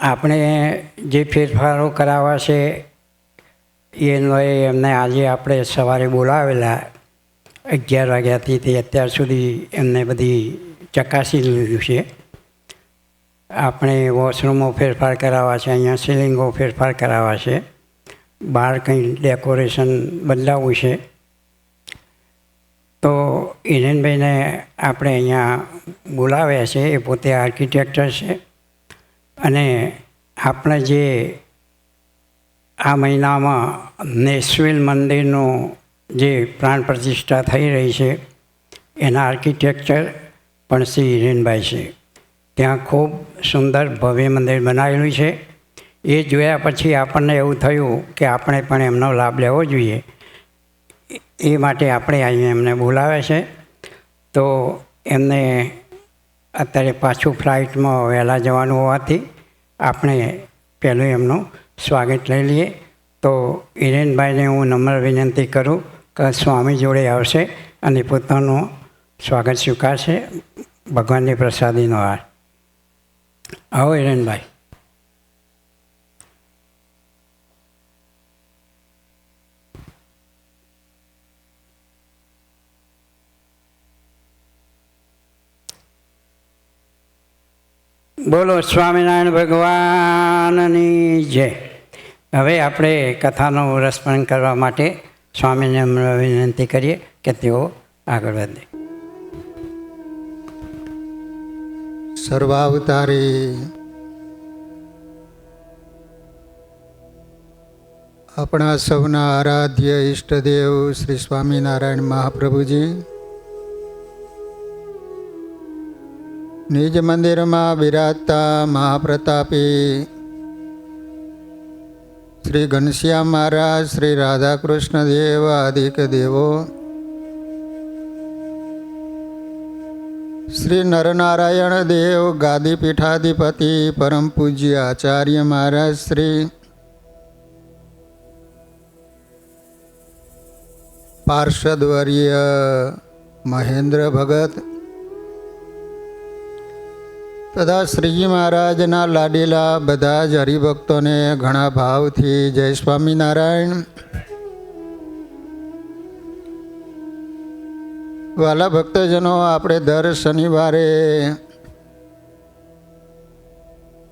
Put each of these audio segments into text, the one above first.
આપણે જે ફેરફારો કરાવવા છે એનો એમને આજે આપણે સવારે બોલાવેલા 11 વાગ્યાથી તે અત્યાર સુધી એમને બધી ચકાસી લીધું છે. આપણે વોશરૂમો ફેરફાર કરાવવા છે, અહીંયા સિલિંગો ફેરફાર કરાવવા છે, બહાર કંઈ ડેકોરેશન બદલાવવું છે. તો હિરેનભાઈને આપણે અહીંયા બોલાવ્યા છે. એ પોતે આર્કિટેક્ચર છે અને આપણે જે આ મહિનામાં નેશવિલ મંદિરનું જે પ્રાણ પ્રતિષ્ઠા થઈ રહી છે એના આર્કિટેક્ચર પણ શ્રી હિરેનભાઈ છે. ત્યાં ખૂબ સુંદર ભવ્ય મંદિર બનાવેલું છે. એ જોયા પછી આપણને એવું થયું કે આપણે પણ એમનો લાભ લેવો જોઈએ. એ માટે આપણે અહીંયા એમને બોલાવ્યા છે. તો એમને અત્યારે પાછું ફ્લાઇટમાં વહેલા જવાનું હોવાથી આપણે પહેલું એમનું સ્વાગત લઈ લઈએ. તો હિરેનભાઈને હું નમ્ર વિનંતી કરું કે સ્વામી જોડે આવશે અને પોતાનું સ્વાગત સ્વીકારશે. ભગવાનની પ્રસાદીનો હાર. આવો હિરેનભાઈ. બોલો સ્વામિનારાયણ ભગવાનની જય. હવે આપણે કથાનો રસપાન કરવા માટે સ્વામીને વિનંતી કરીએ કે તેઓ આગળ વધે. સર્વાવતારી આપણા સૌના આરાધ્ય ઈષ્ટદેવ શ્રી સ્વામિનારાયણ મહાપ્રભુજી નિજ મંદિરમાં બિરાજતા મહાપ્રતાપી શ્રી ઘનશ્યામ મહારાજ, શ્રી રાધાકૃષ્ણ દેવ આદિક દેવો, શ્રી નરનારાયણ દેવ ગાદી પીઠાધિપતિ પરમ પૂજ્ય આચાર્ય મહારાજ શ્રી પાર્ષદવર્ય મહેન્દ્ર ભગત તથા શ્રીજી મહારાજના લાડીલા બધા જ હરિભક્તોને ઘણા ભાવથી જય સ્વામિનારાયણ. વાલા ભક્તજનો, આપણે દર શનિવારે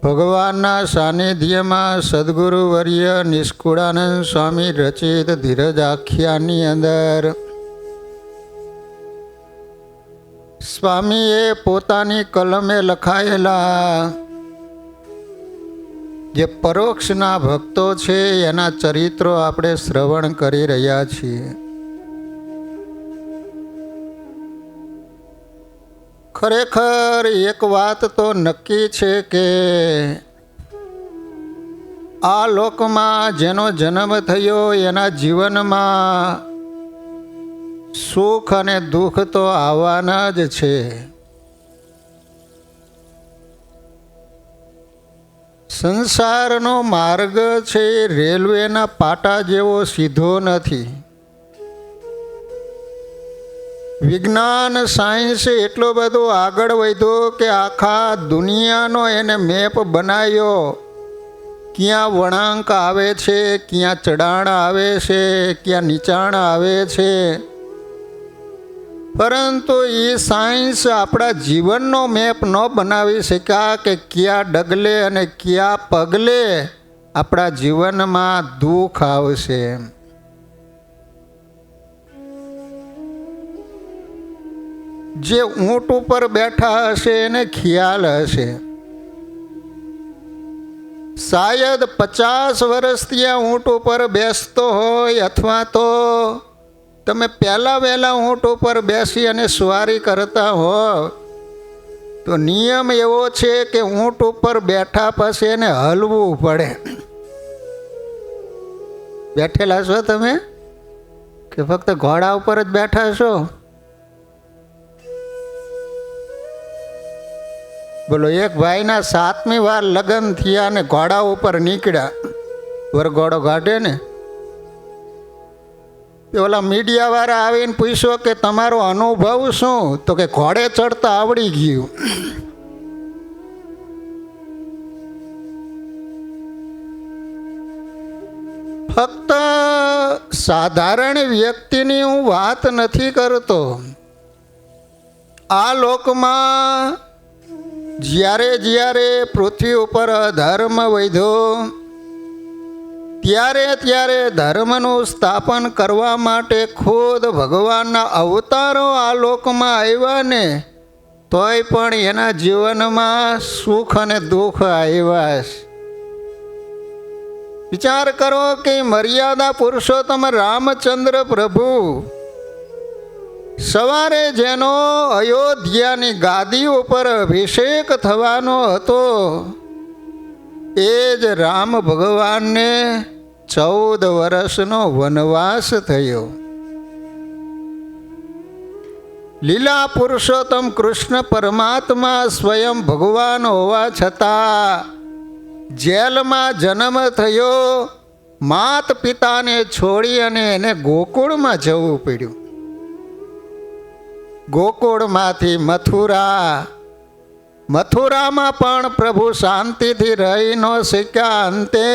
ભગવાનના સાનિધ્યમાં સદગુરુ વર્ય નિષ્કુળાનંદ સ્વામી રચિત ધીરજ આખ્યાનની અંદર સ્વામીએ પોતાની કલમે લખાયેલા જે પરોક્ષના ભક્તો છે એના ચરિત્રો આપણે શ્રવણ કરી રહ્યા છીએ. ખરેખર એક વાત તો નક્કી છે કે આ લોકમાં જેનો જન્મ થયો એના જીવનમાં સુખ અને દુઃખ તો આવવાના જ છે. સંસારનો માર્ગ છે રેલવેના પાટા જેવો સીધો નથી. વિજ્ઞાન સાયન્સ એટલો બધો આગળ વધ્યો કે આખા દુનિયાનો એને મેપ બનાવ્યો. ક્યાં વળાંક આવે છે, ક્યાં ચઢાણ આવે છે, ક્યાં નીચાણ આવે છે. પરંતુ એ સાયન્સ આપણા જીવનનો મેપ ન બનાવી શક્યા કે કયા ડગલે અને કયા પગલે આપણા જીવનમાં દુઃખ આવશે. જે ઊંટ ઉપર બેઠા હશે એને ખ્યાલ હશે. શાયદ 50 વર્ષથી આ ઊંટ ઉપર બેસતો હોય અથવા તો તમે પહેલાં વહેલા ઊંટ ઉપર બેસી અને સવારી કરતા હો તો નિયમ એવો છે કે ઊંટ ઉપર બેઠા પછી એને હલવું પડે. બેઠેલા છો તમે કે ફક્ત ઘોડા ઉપર જ બેઠા છો? બોલો. એક ભાઈના 7મી વાર લગ્ન થયા ને ઘોડા ઉપર નીકળ્યા. વરઘોડો કાઢે ને ઓલા મીડિયાવાળા આવીને પૂછ્યો કે તમારો અનુભવ શું? તો કે ઘોડે ચડતા આવડી ગયું. ફક્ત સાધારણ વ્યક્તિની હું વાત નથી કરતો. આ લોકમાં જ્યારે જ્યારે પૃથ્વી ઉપર ધર્મ વધ્યો ત્યારે ત્યારે ધર્મનું સ્થાપન કરવા માટે ખુદ ભગવાનના અવતારો આ લોકમાં આવ્યા ને તોય પણ એના જીવનમાં સુખ અને દુઃખ આવ્યા છે. વિચાર કરો કે મર્યાદા પુરુષોત્તમ રામચંદ્ર પ્રભુ સવારે જેનો અયોધ્યાની ગાદી ઉપર અભિષેક થવાનો હતો એ જ રામ ભગવાનને 14 વર્ષનો વનવાસ થયો. લીલા પુરુષોત્તમ કૃષ્ણ પરમાત્મા સ્વયં ભગવાન હોવા છતાં જેલમાં જન્મ થયો. માત પિતાને છોડી અને એને ગોકુળમાં જવું પડ્યું. ગોકુળમાંથી મથુરામાં પણ પ્રભુ શાંતિથી રહી ન શક્યા. અંતે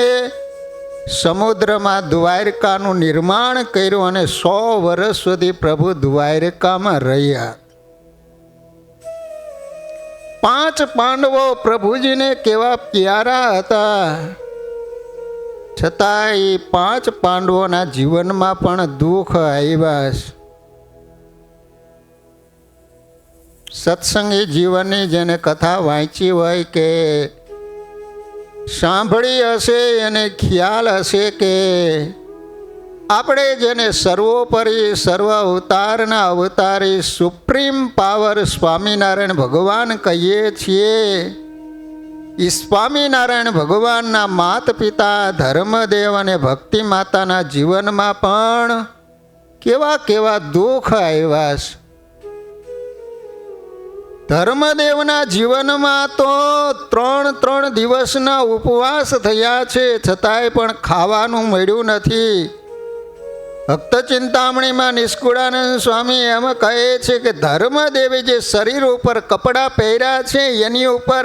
સમુદ્રમાં દ્વારકાનું નિર્માણ કર્યું અને 100 વર્ષ સુધી પ્રભુ દ્વારકામાં રહ્યા. 5 પાંડવો પ્રભુજીને કેવા પ્યારા હતા, છતાં એ 5 પાંડવોના જીવનમાં પણ દુઃખ આવ્યા. સત્સંગી જીવનની જેને કથા વાંચી હોય કે સાંભળી હશે એને ખ્યાલ હશે કે આપણે જેને સર્વોપરી સર્વ અવતારના અવતારી સુપ્રીમ પાવર સ્વામિનારાયણ ભગવાન કહીએ છીએ, એ સ્વામિનારાયણ ભગવાનના માત પિતા ધર્મદેવ અને ભક્તિ માતાના જીવનમાં પણ કેવા કેવા દુઃખ આવ્યા છે. ધર્મદેવના જીવનમાં તો 3 દિવસના ઉપવાસ થયા છે, છતાંય પણ ખાવાનું મળ્યું નથી. ભક્ત ચિંતામણીમાં નિષ્કુળાનંદ સ્વામી એમ કહે છે કે ધર્મદેવે જે શરીર ઉપર કપડાં પહેર્યા છે એની ઉપર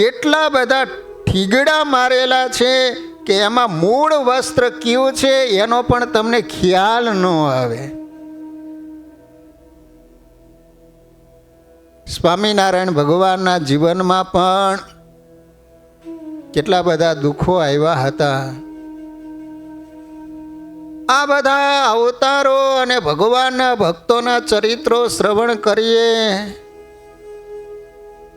એટલા બધા ઠીગડા મારેલા છે કે એમાં મૂળ વસ્ત્ર કયું છે એનો પણ તમને ખ્યાલ ન આવે. સ્વામિનારાયણ ભગવાનના જીવનમાં પણ કેટલા બધા દુઃખો આવ્યા હતા. આ બધા અવતારો અને ભગવાનના ભક્તોના ચરિત્રો શ્રવણ કરીએ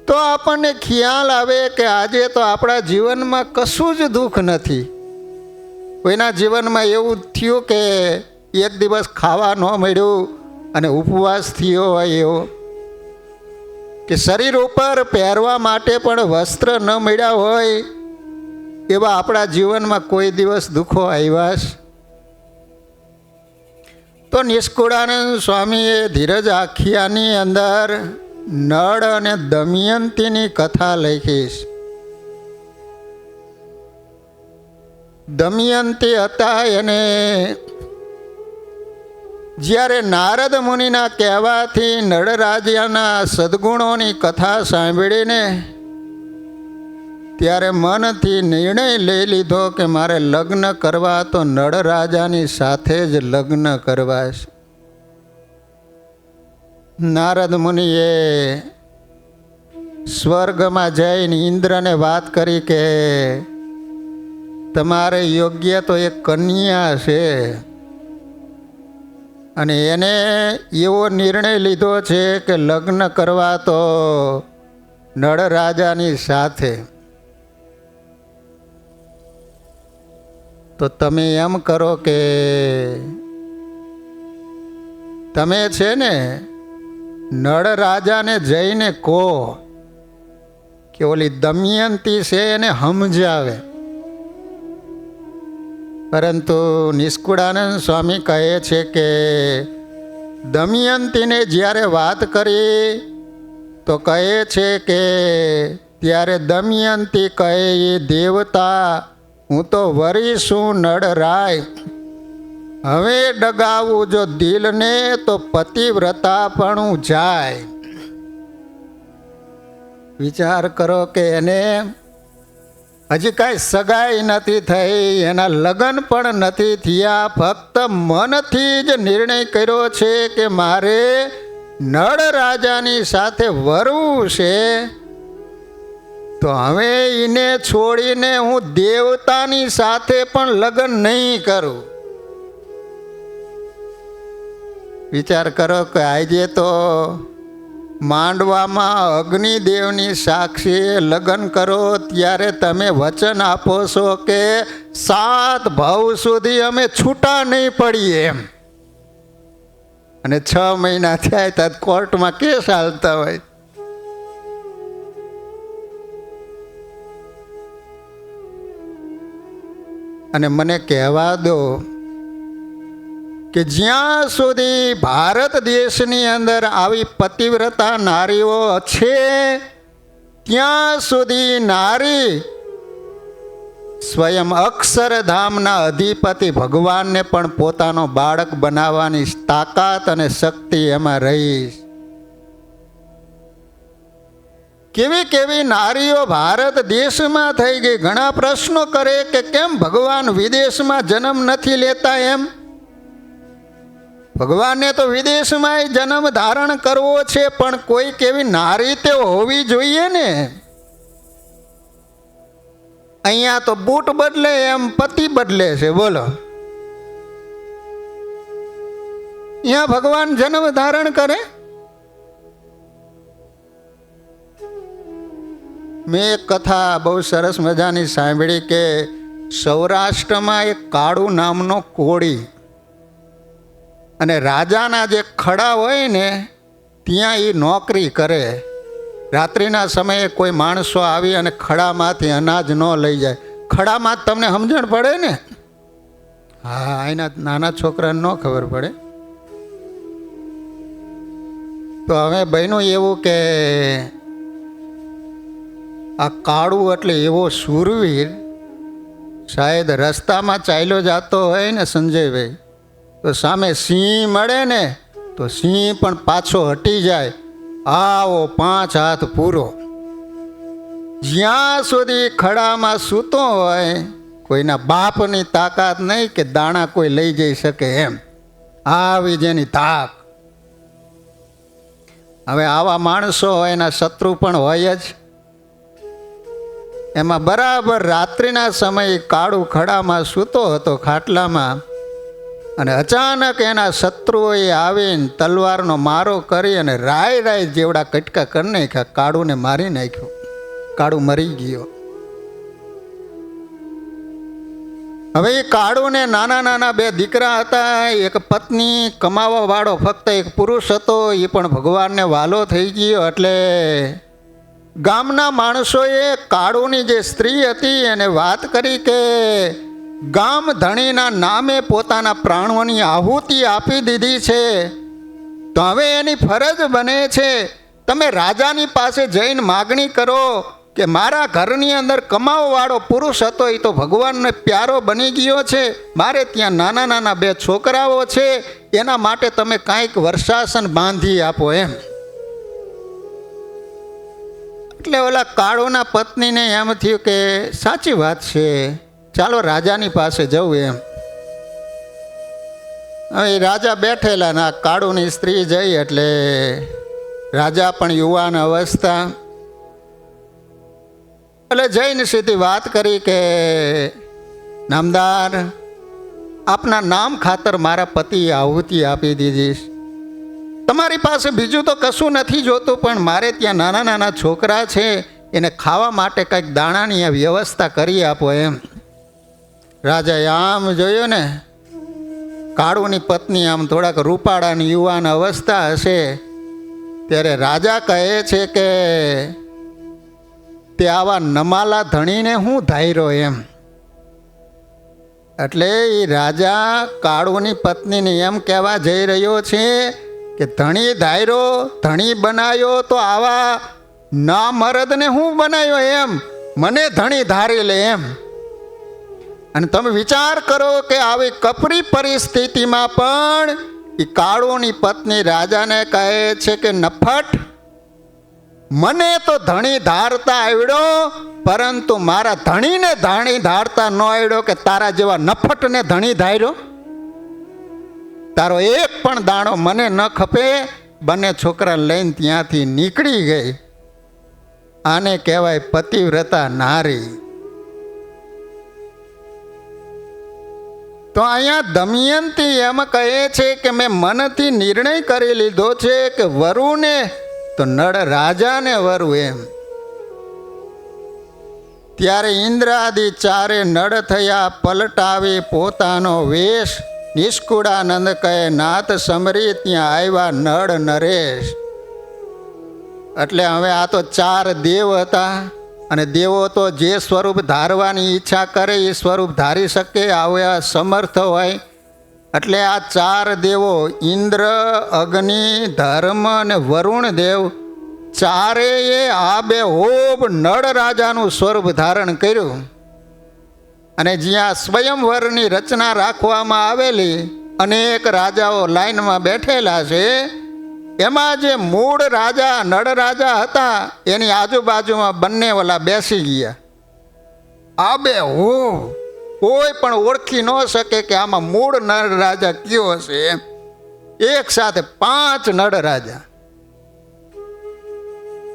તો આપણને ખ્યાલ આવે કે આજે તો આપણા જીવનમાં કશું જ દુઃખ નથી. કોઈના જીવનમાં એવું થયું કે એક દિવસ ખાવા ન મળ્યું અને ઉપવાસ થયો હોય એવો, કે શરીર ઉપર પહેરવા માટે પણ વસ્ત્ર ન મળ્યા હોય એવા આપણા જીવનમાં કોઈ દિવસ દુઃખો આવ્યા છે. તો નિષ્કુળાનંદ સ્વામીએ ધીરજ આખ્યાની અંદર નળ અને દમયંતીની કથા લખી છે. દમયંતી હતા એને જ્યારે નારદ મુનિના કહેવાથી નળરાજાના સદ્ગુણોની કથા સાંભળીને ત્યારે મનથી નિર્ણય લઈ લીધો કે મારે લગ્ન કરવા તો નળરાજાની સાથે જ લગ્ન કરવા છે. નારદ મુનિએ સ્વર્ગમાં જઈને ઇન્દ્રને વાત કરી કે તમારે યોગ્ય તો એક કન્યા છે અને એને એવો નિર્ણય લીધો છે કે લગ્ન કરવા તો નળરાજાની સાથે. તો તમે એમ કરો કે તમે છે ને નળરાજાને જઈને કહો કે ઓલી દમયંતી છે એને સમજાવે. પરંતુ નિષ્કુળાનંદ સ્વામી કહે છે કે દમયંતીને જ્યારે વાત કરી તો કહે છે કે ત્યારે દમયંતી કહે એ દેવતા હું તો વરી છું નળરાય, હવે ડગાવું જો દિલને તો પતિવ્રતા પણ જાય. વિચાર કરો કે એને હજી કાંઈ સગાઈ નથી થઈ, એના લગ્ન પણ નથી થયા, ફક્ત મનથી જ નિર્ણય કર્યો છે કે મારે નળ રાજાની સાથે વરવું છે, તો હવે એને છોડીને હું દેવતાની સાથે પણ લગ્ન નહીં કરું. વિચાર કરો કે આજે તો માંડવામાં અગ્નિદેવની સાક્ષી લગ્ન કરો ત્યારે તમે વચન આપો છો કે 7 ભાવ સુધી અમે છૂટા નહીં પડીએ એમ, અને 6 મહિના થયા ત્યાં કોર્ટમાં કેસ હાલતા હોય. અને મને કહેવા દો કે જ્યાં સુધી ભારત દેશની અંદર આવી પતિવ્રતા નારીઓ છે ત્યાં સુધી નારી સ્વયં અક્ષરધામના અધિપતિ ભગવાનને પણ પોતાનો બાળક બનાવવાની તાકાત અને શક્તિ એમાં રહી. કેવી કેવી નારીઓ ભારત દેશમાં થઈ ગઈ. ઘણા પ્રશ્નો કરે કે કેમ ભગવાન વિદેશમાં જન્મ નથી લેતા એમ. ભગવાનને તો વિદેશમાં જન્મ ધારણ કરવો છે, પણ કોઈ કેવી નારી તે હોવી જોઈએ ને. અહીંયા તો બૂટ બદલે એમ પતિ બદલે છે, બોલો. અહીંયા ભગવાન જન્મ ધારણ કરે. મેં એક કથા બહુ સરસ મજાની સાંભળી કે સૌરાષ્ટ્રમાં એક કાળુ નામનો કોળી, અને રાજાના જે ખડા હોય ને ત્યાં એ નોકરી કરે. રાત્રિના સમયે કોઈ માણસો આવી અને ખડામાંથી અનાજ ન લઈ જાય. ખડામાં જ તમને સમજણ પડે ને. હા, એના નાના છોકરાને ન ખબર પડે. તો હવે બન્યું એવું કે આ કાળું એટલે એવો શૂરવીર, શાયદ રસ્તામાં ચાલ્યો જતો હોય ને સંજયભાઈ, તો સામે સિંહ મળે ને તો સિંહ પણ પાછો હટી જાય. આવો 5 હાથ પૂરો. જ્યાં સુધી ખડામાં સૂતો હોય કોઈના બાપની તાકાત નહીં કે દાણા કોઈ લઈ જઈ શકે એમ, આવી જેની તાક. હવે આવા માણસો હોય, એના શત્રુ પણ હોય જ. એમાં બરાબર રાત્રિના સમયે કાળું ખડામાં સૂતો હતો ખાટલામાં, અને અચાનક એના શત્રુઓએ આવીને તલવારનો મારો કરી અને રાય જેવડા કટકા કરી નાખ્યા. કાળુને મારી નાખ્યો. કાળું મરી ગયો. હવે એ કાળુને નાના નાના 2 દીકરા હતા. એક પત્ની કમાવા વાળો ફક્ત એક પુરુષ હતો, એ પણ ભગવાનને વાલો થઈ ગયો. એટલે ગામના માણસોએ કાળુની જે સ્ત્રી હતી એને વાત કરી કે ગામ ધણીના નામે પોતાના પ્રાણોની આહુતિ આપી દીધી છે, તો હવે એની ફરજ બને છે તમે રાજાની પાસે જઈને માગણી કરો કે મારા ઘરની અંદર કમાવાવાળો પુરુષ હતો એ તો ભગવાનને પ્યારો બની ગયો છે, મારે ત્યાં નાના નાના 2 છોકરાઓ છે, એના માટે તમે કાંઈક વર્ષાસન બાંધી આપો એમ. એટલે ઓલા કાળુના પત્નીને એમ થયું કે સાચી વાત છે, ચાલો રાજાની પાસે જવું એમ. હવે રાજા બેઠેલા ના કાળુની સ્ત્રી જઈ એટલે રાજા પણ યુવાન અવસ્થા, એટલે જઈને સીધી વાત કરી કે નામદાર, આપના નામ ખાતર મારા પતિએ આહુતિ આપી દીધી. તમારી પાસે બીજું તો કશું નથી જોતું, પણ મારે ત્યાં નાના નાના છોકરા છે, એને ખાવા માટે કંઈક દાણાની વ્યવસ્થા કરી આપો એમ. રાજાએ આમ જોયું ને, કાળુની પત્ની આમ થોડાક રૂપાળાની યુવાન અવસ્થા હશે, ત્યારે રાજા કહે છે કે તે આવા નમાલા ધણીને હું ધાર્યો એમ. એટલે એ રાજા કાળુની પત્નીને એમ કહેવા જઈ રહ્યો છે કે ધણી ધાર્યો, ધણી બનાવ્યો, તો આવા ના મરદને હું બનાવ્યો એમ, મને ધણી ધારી લે એમ. અને તમે વિચાર કરો કે આવી કપરી પરિસ્થિતિમાં પણ એ કાળુની પત્ની રાજાને કહે છે કે નફટ, મને તો ધણી ધારતા આવડ્યો, પરંતુ મારા ધણીને ધાણી ધારતા ન આવ્યો કે તારા જેવા નફટને ધણી ધાર્યો. તારો એક પણ દાણો મને ન ખપે. બંને છોકરા લઈને ત્યાંથી નીકળી ગઈ. આને કહેવાય પતિવ્રતા નારી. તો અહીંયા દમયંતી એમ કહે છે કે મેં મનથી નિર્ણય કરી લીધો છે કે વરુને તો નળ રાજાને વરુ એમ. ત્યારે ઇન્દ્રાદિ ચારે નળ થયા પલટાવી પોતાનો વેશ. નિષ્કુળાનંદ કહે નાથ સમરી ત્યાં આવ્યા નળ નરેશ. એટલે હવે આ તો 4 દેવ હતા અને દેવો તો જે સ્વરૂપ ધારવાની ઈચ્છા કરે એ સ્વરૂપ ધારી શકે, આવ્યા સમર્થ હોય. એટલે આ 4 દેવો ઇન્દ્ર, અગ્નિ, ધર્મ અને વરુણ દેવ ચારેય આ બે હોબ નળ રાજાનું સ્વરૂપ ધારણ કર્યું. અને જ્યાં સ્વયંવરની રચના રાખવામાં આવેલી અનેક રાજાઓ લાઈનમાં બેઠેલા છે, એમાં જે મૂળ રાજા નળ રાજા હતા એની આજુબાજુમાં બંને ઓલા બેસી ગયા. આ બે હોબ કોઈ પણ ઓળખી ન શકે કે આમાં મૂળ નળ રાજા કયો હશે. એક સાથે 5 નળ રાજા.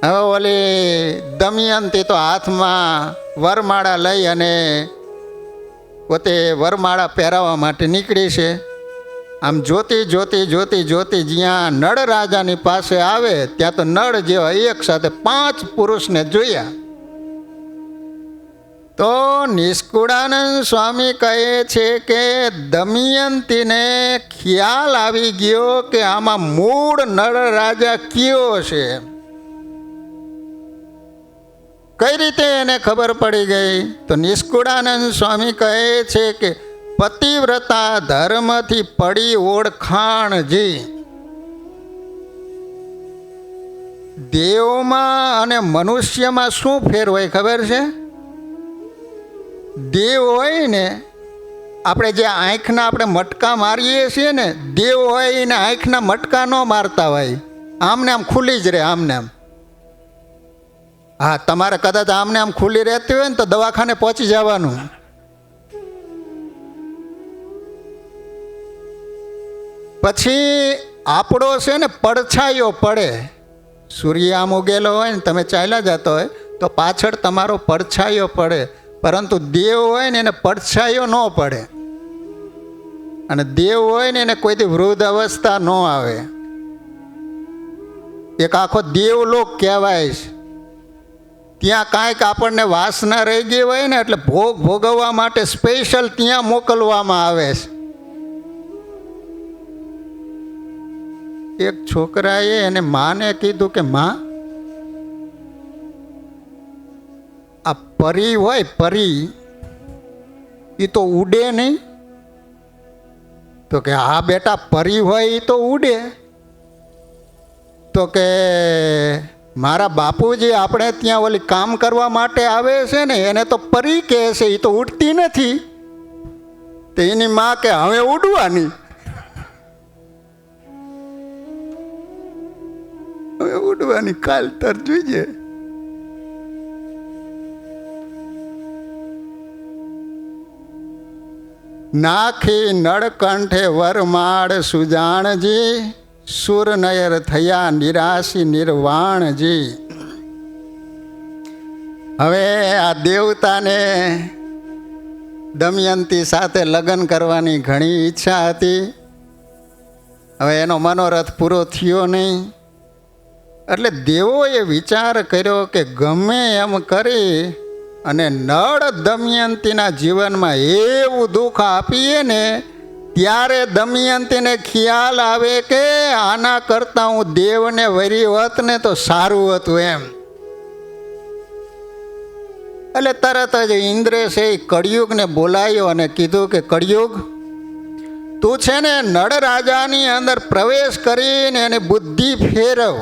હવે ઓલી દમયંતી તો હાથમાં વરમાળા લઈ અને પોતે વરમાળા પહેરાવવા માટે નીકળી છે. આમ જોતી જોતી જોતી જોતી જ્યાં નળ રાજાની પાસે આવે ત્યાં તો નળ જેવા એક સાથે 5 પુરુષને જોયા. તો નિષ્કુળાનંદ સ્વામી કહે છે કે દમયંતીને ખ્યાલ આવી ગયો કે આમાં મૂળ નળ રાજા કયો છે. કઈ રીતે એને ખબર પડી ગઈ? તો નિષ્કુળાનંદ સ્વામી કહે છે કે પતિવ્રતા ધર્મથી પડી ઓળખાણજી. દેવમાં અને મનુષ્યમાં શું ફેર હોય ખબર છે? દેવ હોય ને, આપણે જે આંખના આપણે મટકા મારીએ છીએ ને, દેવ હોય એને આંખના મટકા ન મારતા હોય, આમને આમ ખુલ્લી જ રહે, આમને આમ. હા, તમારે કદાચ આમને આમ ખુલ્લી રહેતી હોય ને તો દવાખાને પહોંચી જવાનું. પછી આપણો છે ને પડછાયો પડે. સૂર્ય આમ ઉગેલો હોય ને, તમે ચાલ્યા જતો હોય તો પાછળ તમારો પડછાયો પડે, પરંતુ દેવ હોય ને એને પડછાયો ન પડે. અને દેવ હોય ને એને કોઈથી વૃદ્ધ અવસ્થા ન આવે. એક આખો દેવલોક કહેવાય છે. ત્યાં કાંઈક આપણને વાસના રહી ગઈ હોય ને એટલે ભોગ ભોગવવા માટે સ્પેશિયલ ત્યાં મોકલવામાં આવે છે. એક છોકરાએ એને માને કીધું કે માં, આ પરી હોય, પરી એ તો ઉડે નહીં. તો કે હા બેટા, પરી હોય એ તો ઉડે. તો કે મારા બાપુજી આપણે ત્યાં ઓલી કામ કરવા માટે આવે છે ને એને તો પરી કહે છે, એ તો ઉડતી નથી. તો એની માં કે હવે ઉડવાની, હવે ઉડવાની, કાલ તર જોઈએ. નાખી નળકંઠે વરમાળ સુજાણજી, સુરનયર થયા નિરાશી નિર્વાણજી. હવે આ દેવતાને દમયંતી સાથે લગ્ન કરવાની ઘણી ઈચ્છા હતી. હવે એનો મનોરથ પૂરો થયો નહીં. એટલે દેવોએ વિચાર કર્યો કે ગમે એમ કરી અને નળ દમયંતીના જીવનમાં એવું દુઃખ આપીએ ને ત્યારે દમયંતીને ખ્યાલ આવે કે આના કરતાં હું દેવને વરી હોત ને તો સારું હતું એમ. એટલે તરત જ ઇન્દ્રે છે એ કળિયુગને બોલાવ્યો અને કીધું કે કળિયુગ, તું છે ને નળ રાજાની અંદર પ્રવેશ કરીને એની બુદ્ધિ ફેરવ.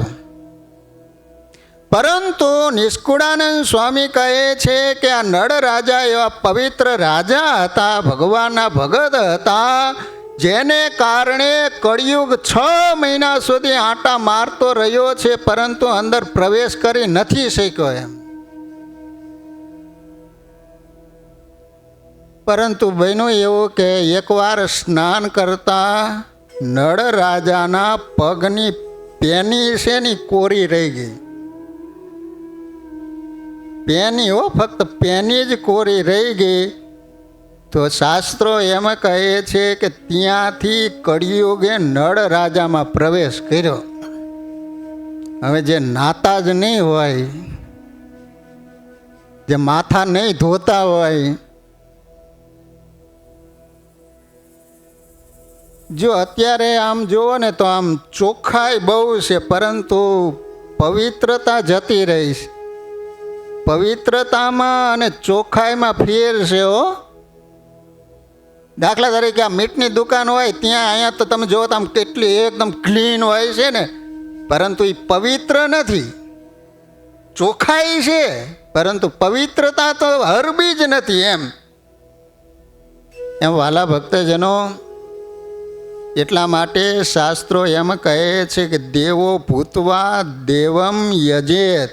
પરંતુ નિષ્કુળાનંદ સ્વામી કહે છે કે આ નળ રાજા એવા પવિત્ર રાજા હતા, ભગવાનના ભગત હતા, જેને કારણે કળિયુગ 6 મહિના સુધી આંટા મારતો રહ્યો છે, પરંતુ અંદર પ્રવેશ કરી નથી શક્યો એમ. પરંતુ બન્યું એવું કે એકવાર સ્નાન કરતા નળ રાજાના પગની પેની છે ને કોરી રહી ગઈ. પેની હો, ફક્ત પેની જ કોરી રહી ગઈ. તો શાસ્ત્રો એમ કહે છે કે ત્યાંથી કળિયુગે નળ રાજામાં પ્રવેશ કર્યો. હવે જે નાતા જ નહીં હોય, જે માથા નહીં ધોતા હોય, જો અત્યારે આમ જુઓ ને તો આમ ચોખ્ખાઈ બહુ છે, પરંતુ પવિત્રતા જતી રહી છે. પવિત્રતામાં અને ચોખ્ખાઈમાં ફેર છે હો. દાખલા તરીકે આ મીટની દુકાન હોય ત્યાં, અહીંયા તો તમે જુઓ તો આમ કેટલી એકદમ ક્લીન હોય છે ને, પરંતુ એ પવિત્ર નથી. ચોખ્ખાઈ છે પરંતુ પવિત્રતા તો હરબી જ નથી. એમ વાલા ભક્તજનો, એટલા માટે શાસ્ત્રો એમ કહે છે કે દેવો ભૂતવા દેવમ યજેત.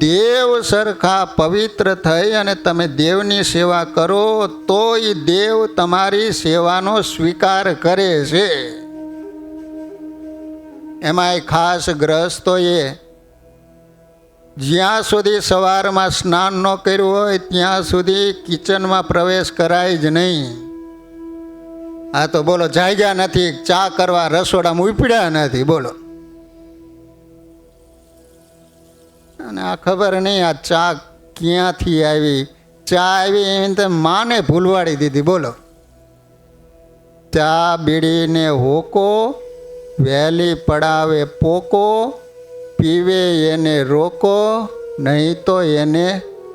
દેવ સરખા પવિત્ર થઈ અને તમે દેવની સેવા કરો તો એ દેવ તમારી સેવાનો સ્વીકાર કરે છે. એમાંય ખાસ ગ્રહસ્થોએ જ્યાં સુધી સવારમાં સ્નાન ન કર્યું હોય ત્યાં સુધી કિચનમાં પ્રવેશ કરાય જ નહીં. આ તો બોલો જાગ્યા નથી, ચા કરવા રસોડામાં ઉપડ્યા નથી, બોલો. અને આ ખબર નહીં આ ચા ક્યાંથી આવી. ચા આવી એને તો માને ભૂલવાડી દીધી, બોલો. ચા બીડીને હોકો, વહેલી પડાવે પોકો, પીવે એને રોકો, નહીં તો એને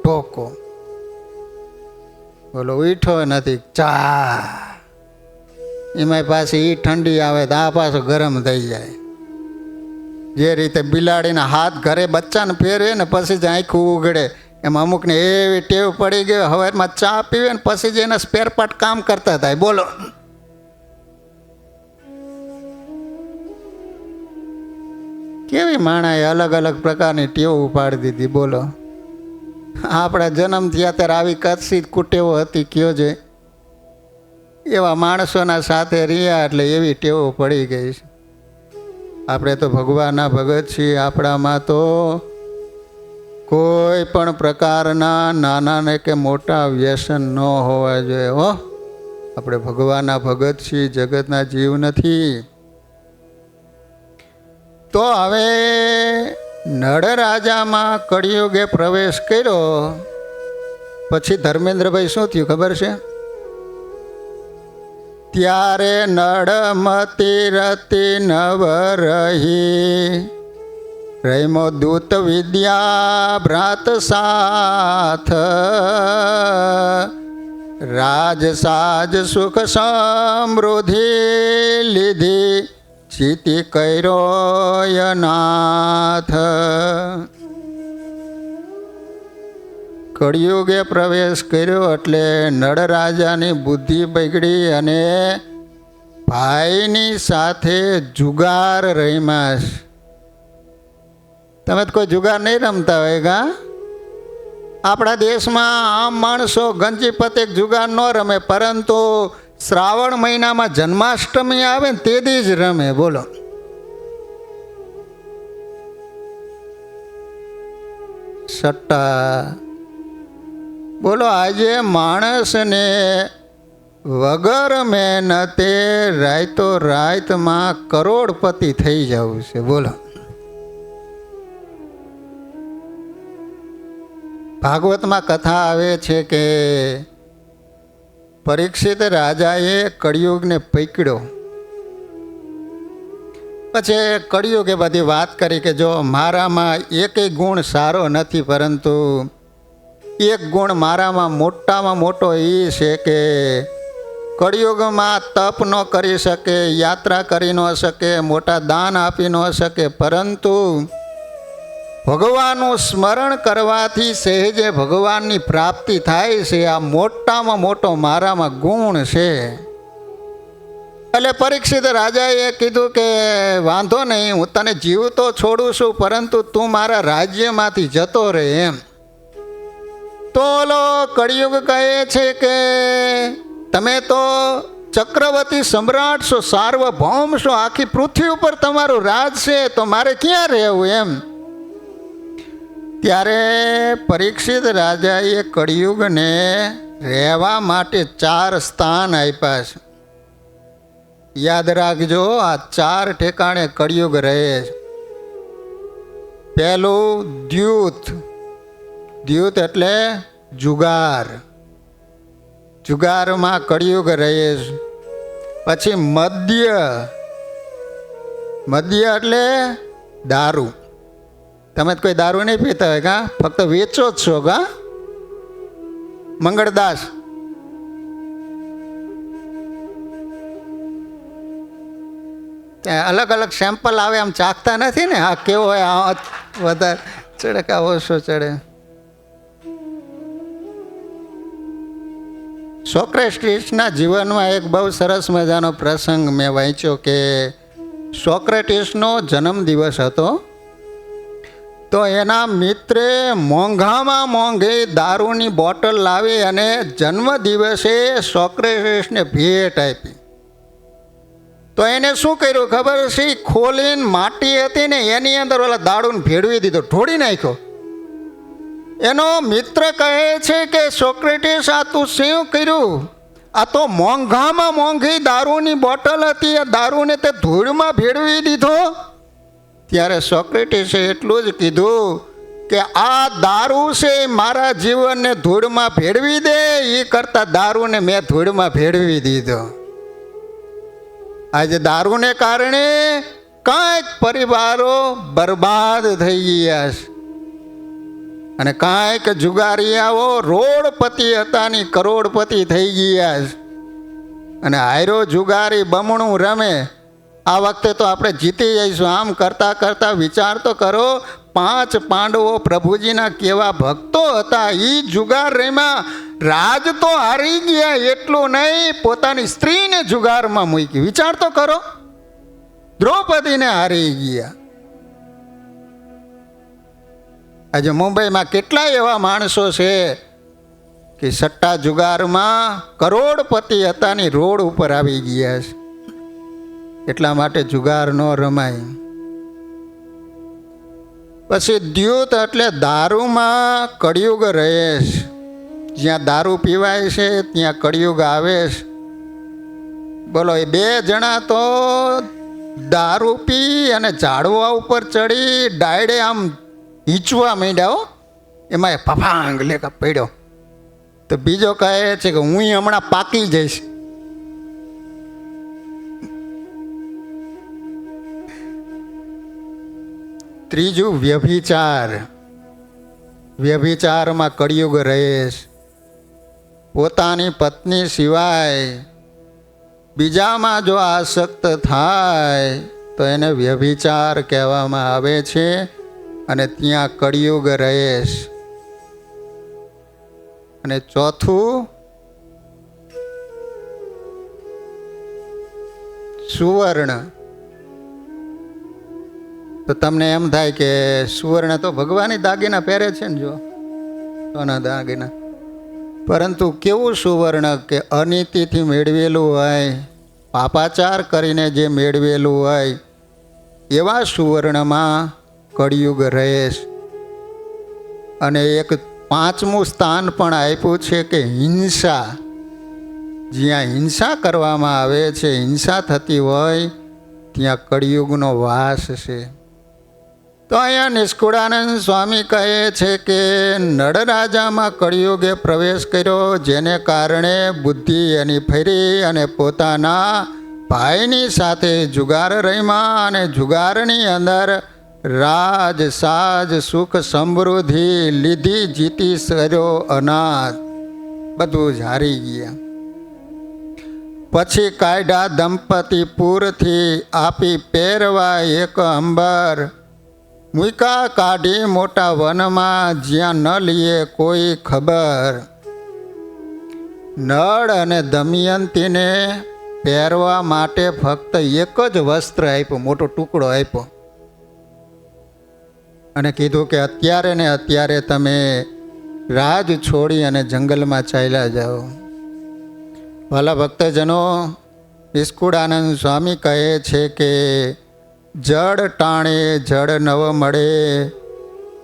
ટોકો. બોલો, ઉઠો નથી ચા. એમાં પાછી એ ઠંડી આવે તો આ પાછો ગરમ થઈ જાય. જે રીતે બિલાડીના હાથ ઘરે બચ્ચાને ફેરવે ને પછી જ આંખું ઉઘડે, એમ અમુકને એવી ટેવ પડી ગઈ, હવારમાં ચા પીવે ને પછી જ એના સ્પેર પાર્ટ કામ કરતા થાય, બોલો. કેવી માણાએ અલગ અલગ પ્રકારની ટેવ ઉપાડી દીધી, બોલો. આપણા જન્મ થયા ત્યારે આવી કચ્છી કુટેવો હતી, કયો છે. એવા માણસોના સાથે રહ્યા એટલે એવી ટેવો પડી ગઈ છે. આપણે તો ભગવાનના ભગત છીએ. આપણામાં તો કોઈ પણ પ્રકારના નાના ને કે મોટા વ્યસન ન હોવા જોઈએ હો. આપણે ભગવાનના ભગત છીએ, જગતના જીવ નથી. તો હવે નળ રાજામાં કળિયુગે પ્રવેશ કર્યો પછી ધર્મેન્દ્રભાઈ શું થયું ખબર છે? ત્યારે નળમતી રતી નવ રહી, રૈમો દૂત વિદ્યા ભ્રાત સાથ, રાજ સાજ સુખ સમૃદ્ધિ લીધી, ચિતિ કર્યો નાથ. કળિયુગે પ્રવેશ કર્યો એટલે નળ રાજાની બુદ્ધિ બગડી અને ભાઈની સાથે જુગાર રમ્યા. તમે કોઈ જુગાર નહીં રમતા હોય કા? આપણા દેશમાં આમ માણસો ગંજી પતે જુગાર ન રમે, પરંતુ શ્રાવણ મહિનામાં જન્માષ્ટમી આવે ને તે દી જ રમે, બોલો. સટ્ટા, બોલો. આજે માણસને વગર મહેનતે રાતો રાતમાં કરોડપતિ થઈ જવું છે, બોલો. ભાગવતમાં કથા આવે છે કે પરીક્ષિત રાજાએ કળિયુગને પકડ્યો. પછી કળિયુગે બધી વાત કરી કે જો મારામાં એકેય ગુણ સારો નથી, પરંતુ એક ગુણ મારામાં મોટામાં મોટો એ છે કે કળિયુગમાં તપ ન કરી શકે, યાત્રા કરી ન શકે, મોટા દાન આપી ન શકે, પરંતુ ભગવાનનું સ્મરણ કરવાથી સહેજે ભગવાનની પ્રાપ્તિ થાય છે. આ મોટામાં મોટો મારામાં ગુણ છે. એટલે પરીક્ષિત રાજાએ કીધું કે વાંધો નહીં, હું તને જીવતો છોડું છું, પરંતુ તું મારા રાજ્યમાંથી જતો રહે એમ. તો ઓલો કળિયુગ કહે છે કે તમે તો ચક્રવર્તી સમ્રાટ છો, સાર્વભૌમ છો, આખી પૃથ્વી ઉપર તમારું રાજ છે, તો મારે ક્યાં રહેવું એમ. ત્યારે પરીક્ષિત રાજાએ કળિયુગને રહેવા માટે 4 સ્થાન આપ્યા છે. યાદ રાખજો, આ 4 ઠેકાણે કળિયુગ રહે છે. પહેલું દ્યુત. દ્યુત એટલે જુગાર. જુગારમાં કળિયુગ રહે છે. પછી મદ્ય. મદ્ય એટલે દારૂ. તમે કોઈ દારૂ નહીં પીતા હોય કા, ફક્ત વેચો જ છો કા. મંગળદાસ અલગ અલગ સેમ્પલ આવે, આમ ચાખતા નથી ને, આ કેવો હોય, આ વધારે ચડે કે ઓછો ચડે. સોક્રેટિસના જીવનમાં એક બહુ સરસ મજાનો પ્રસંગ મેં વાંચ્યો કે સોક્રેટિસનો જન્મદિવસ હતો, તો એના મિત્રે મોંઘામાં મોંઘી દારૂની બોટલ લાવી અને જન્મદિવસે સોક્રેટિસને ભેટ આપી. તો એને શું કર્યું ખબર છે? ખોલીને માટી હતી ને એની અંદર ઓલા દારૂને ભેળવી દીધો, ઢોળી નાખ્યો. એનો મિત્ર કહે છે કે સોક્રેટિસ, આ તું શું કર્યું? આ તો મોંઘામાં મોંઘી દારૂની બોટલ હતી, આ દારૂને તે ધૂળમાં ભેળવી દીધો. ત્યારે સોક્રેટિસે એટલું જ કીધું કે આ દારૂ છે મારા જીવનને ધૂળમાં ભેળવી દે, એ કરતાં દારૂને મેં ધૂળમાં ભેળવી દીધો. આજે દારૂને કારણે કાંઈક પરિવારો બરબાદ થઈ ગયા છે, અને કાંઈક જુગારીયાઓ રોડપતિ હતા ની કરોડપતિ થઈ ગયા છે. અને હાયરો જુગારી બમણું રમે. આ વખતે તો આપણે જીતી જઈશું. આમ કરતાં કરતાં વિચાર તો કરો, 5 પાંડવો પ્રભુજીના કેવા ભક્તો હતા. એ જુગાર રમ્યા, રાજ તો હારી ગયા, એટલું નહીં પોતાની સ્ત્રીને જુગારમાં મૂકી. વિચાર તો કરો, દ્રૌપદીને હારી ગયા. આજે મુંબઈમાં કેટલા એવા માણસો છે કે સટ્ટા જુગારમાં કરોડપતિ હતા ની રોડ ઉપર આવી ગયા છે. એટલા માટે જુગાર ન રમાય. પછી દ્યુત એટલે દારૂમાં કળિયુગ રહે છે. જ્યાં દારૂ પીવાય છે ત્યાં કળિયુગ આવે છે. બોલો, એ 2 જણા તો દારૂ પી અને ઝાડવા ઉપર ચડી ડાયડે આમ હીચવા માંડ્યા. એમાં ફફાંગ લેખા પડ્યો. તો બીજો કહે છે કે હું હમણાં પાકી જઈશ. ત્રીજું વ્યભિચાર. વ્યભિચારમાં કળિયુગ રહે છે. પોતાની પત્ની સિવાય બીજામાં જો આસક્ત થાય તો એને વ્યભિચાર કહેવામાં આવે છે, અને ત્યાં કળિયુગ રહે છે. અને ચોથું સુવર્ણ. તો તમને એમ થાય કે સુવર્ણ તો ભગવાનની દાગીના પહેરે છે ને, જો સોના દાગીના. પરંતુ કેવું સુવર્ણ કે અનીતિથી મેળવેલું હોય, પાપાચાર કરીને જે મેળવેલું હોય, એવા સુવર્ણમાં કળિયુગ રહે છે. અને એક 5મું સ્થાન પણ આપ્યું છે કે હિંસા. જ્યાં હિંસા કરવામાં આવે છે, હિંસા થતી હોય, ત્યાં કળિયુગનો વાસ છે. તો અહીંયા નિષ્કુળાનંદ સ્વામી કહે છે કે નળરાજામાં કળિયુગે પ્રવેશ કર્યો, જેને કારણે બુદ્ધિ એની ફરી અને પોતાના ભાઈની સાથે જુગાર રમ્યા, અને જુગારની અંદર રાજ સાજ સુખ સમૃદ્ધિ લીધી, જીતી કર્યો અનાથ, બધું જ હારી ગયા. પછી કાઢ્યા દંપતી પૂરથી, આપી પહેરવા એક અંબર, મૂકા કાઢી મોટા વનમાં, જ્યાં ન લીએ કોઈ ખબર. નળ અને દમયંતીને પહેરવા માટે ફક્ત એક જ વસ્ત્ર આપ્યો, મોટો ટુકડો આપ્યો, અને કીધું કે અત્યારે ને અત્યારે તમે રાજ છોડી અને જંગલમાં ચાલ્યા જાઓ. વાલા ભક્તજનો, નિષ્કુળાનંદ સ્વામી કહે છે કે જળ ટાણે જળ નવ મળે,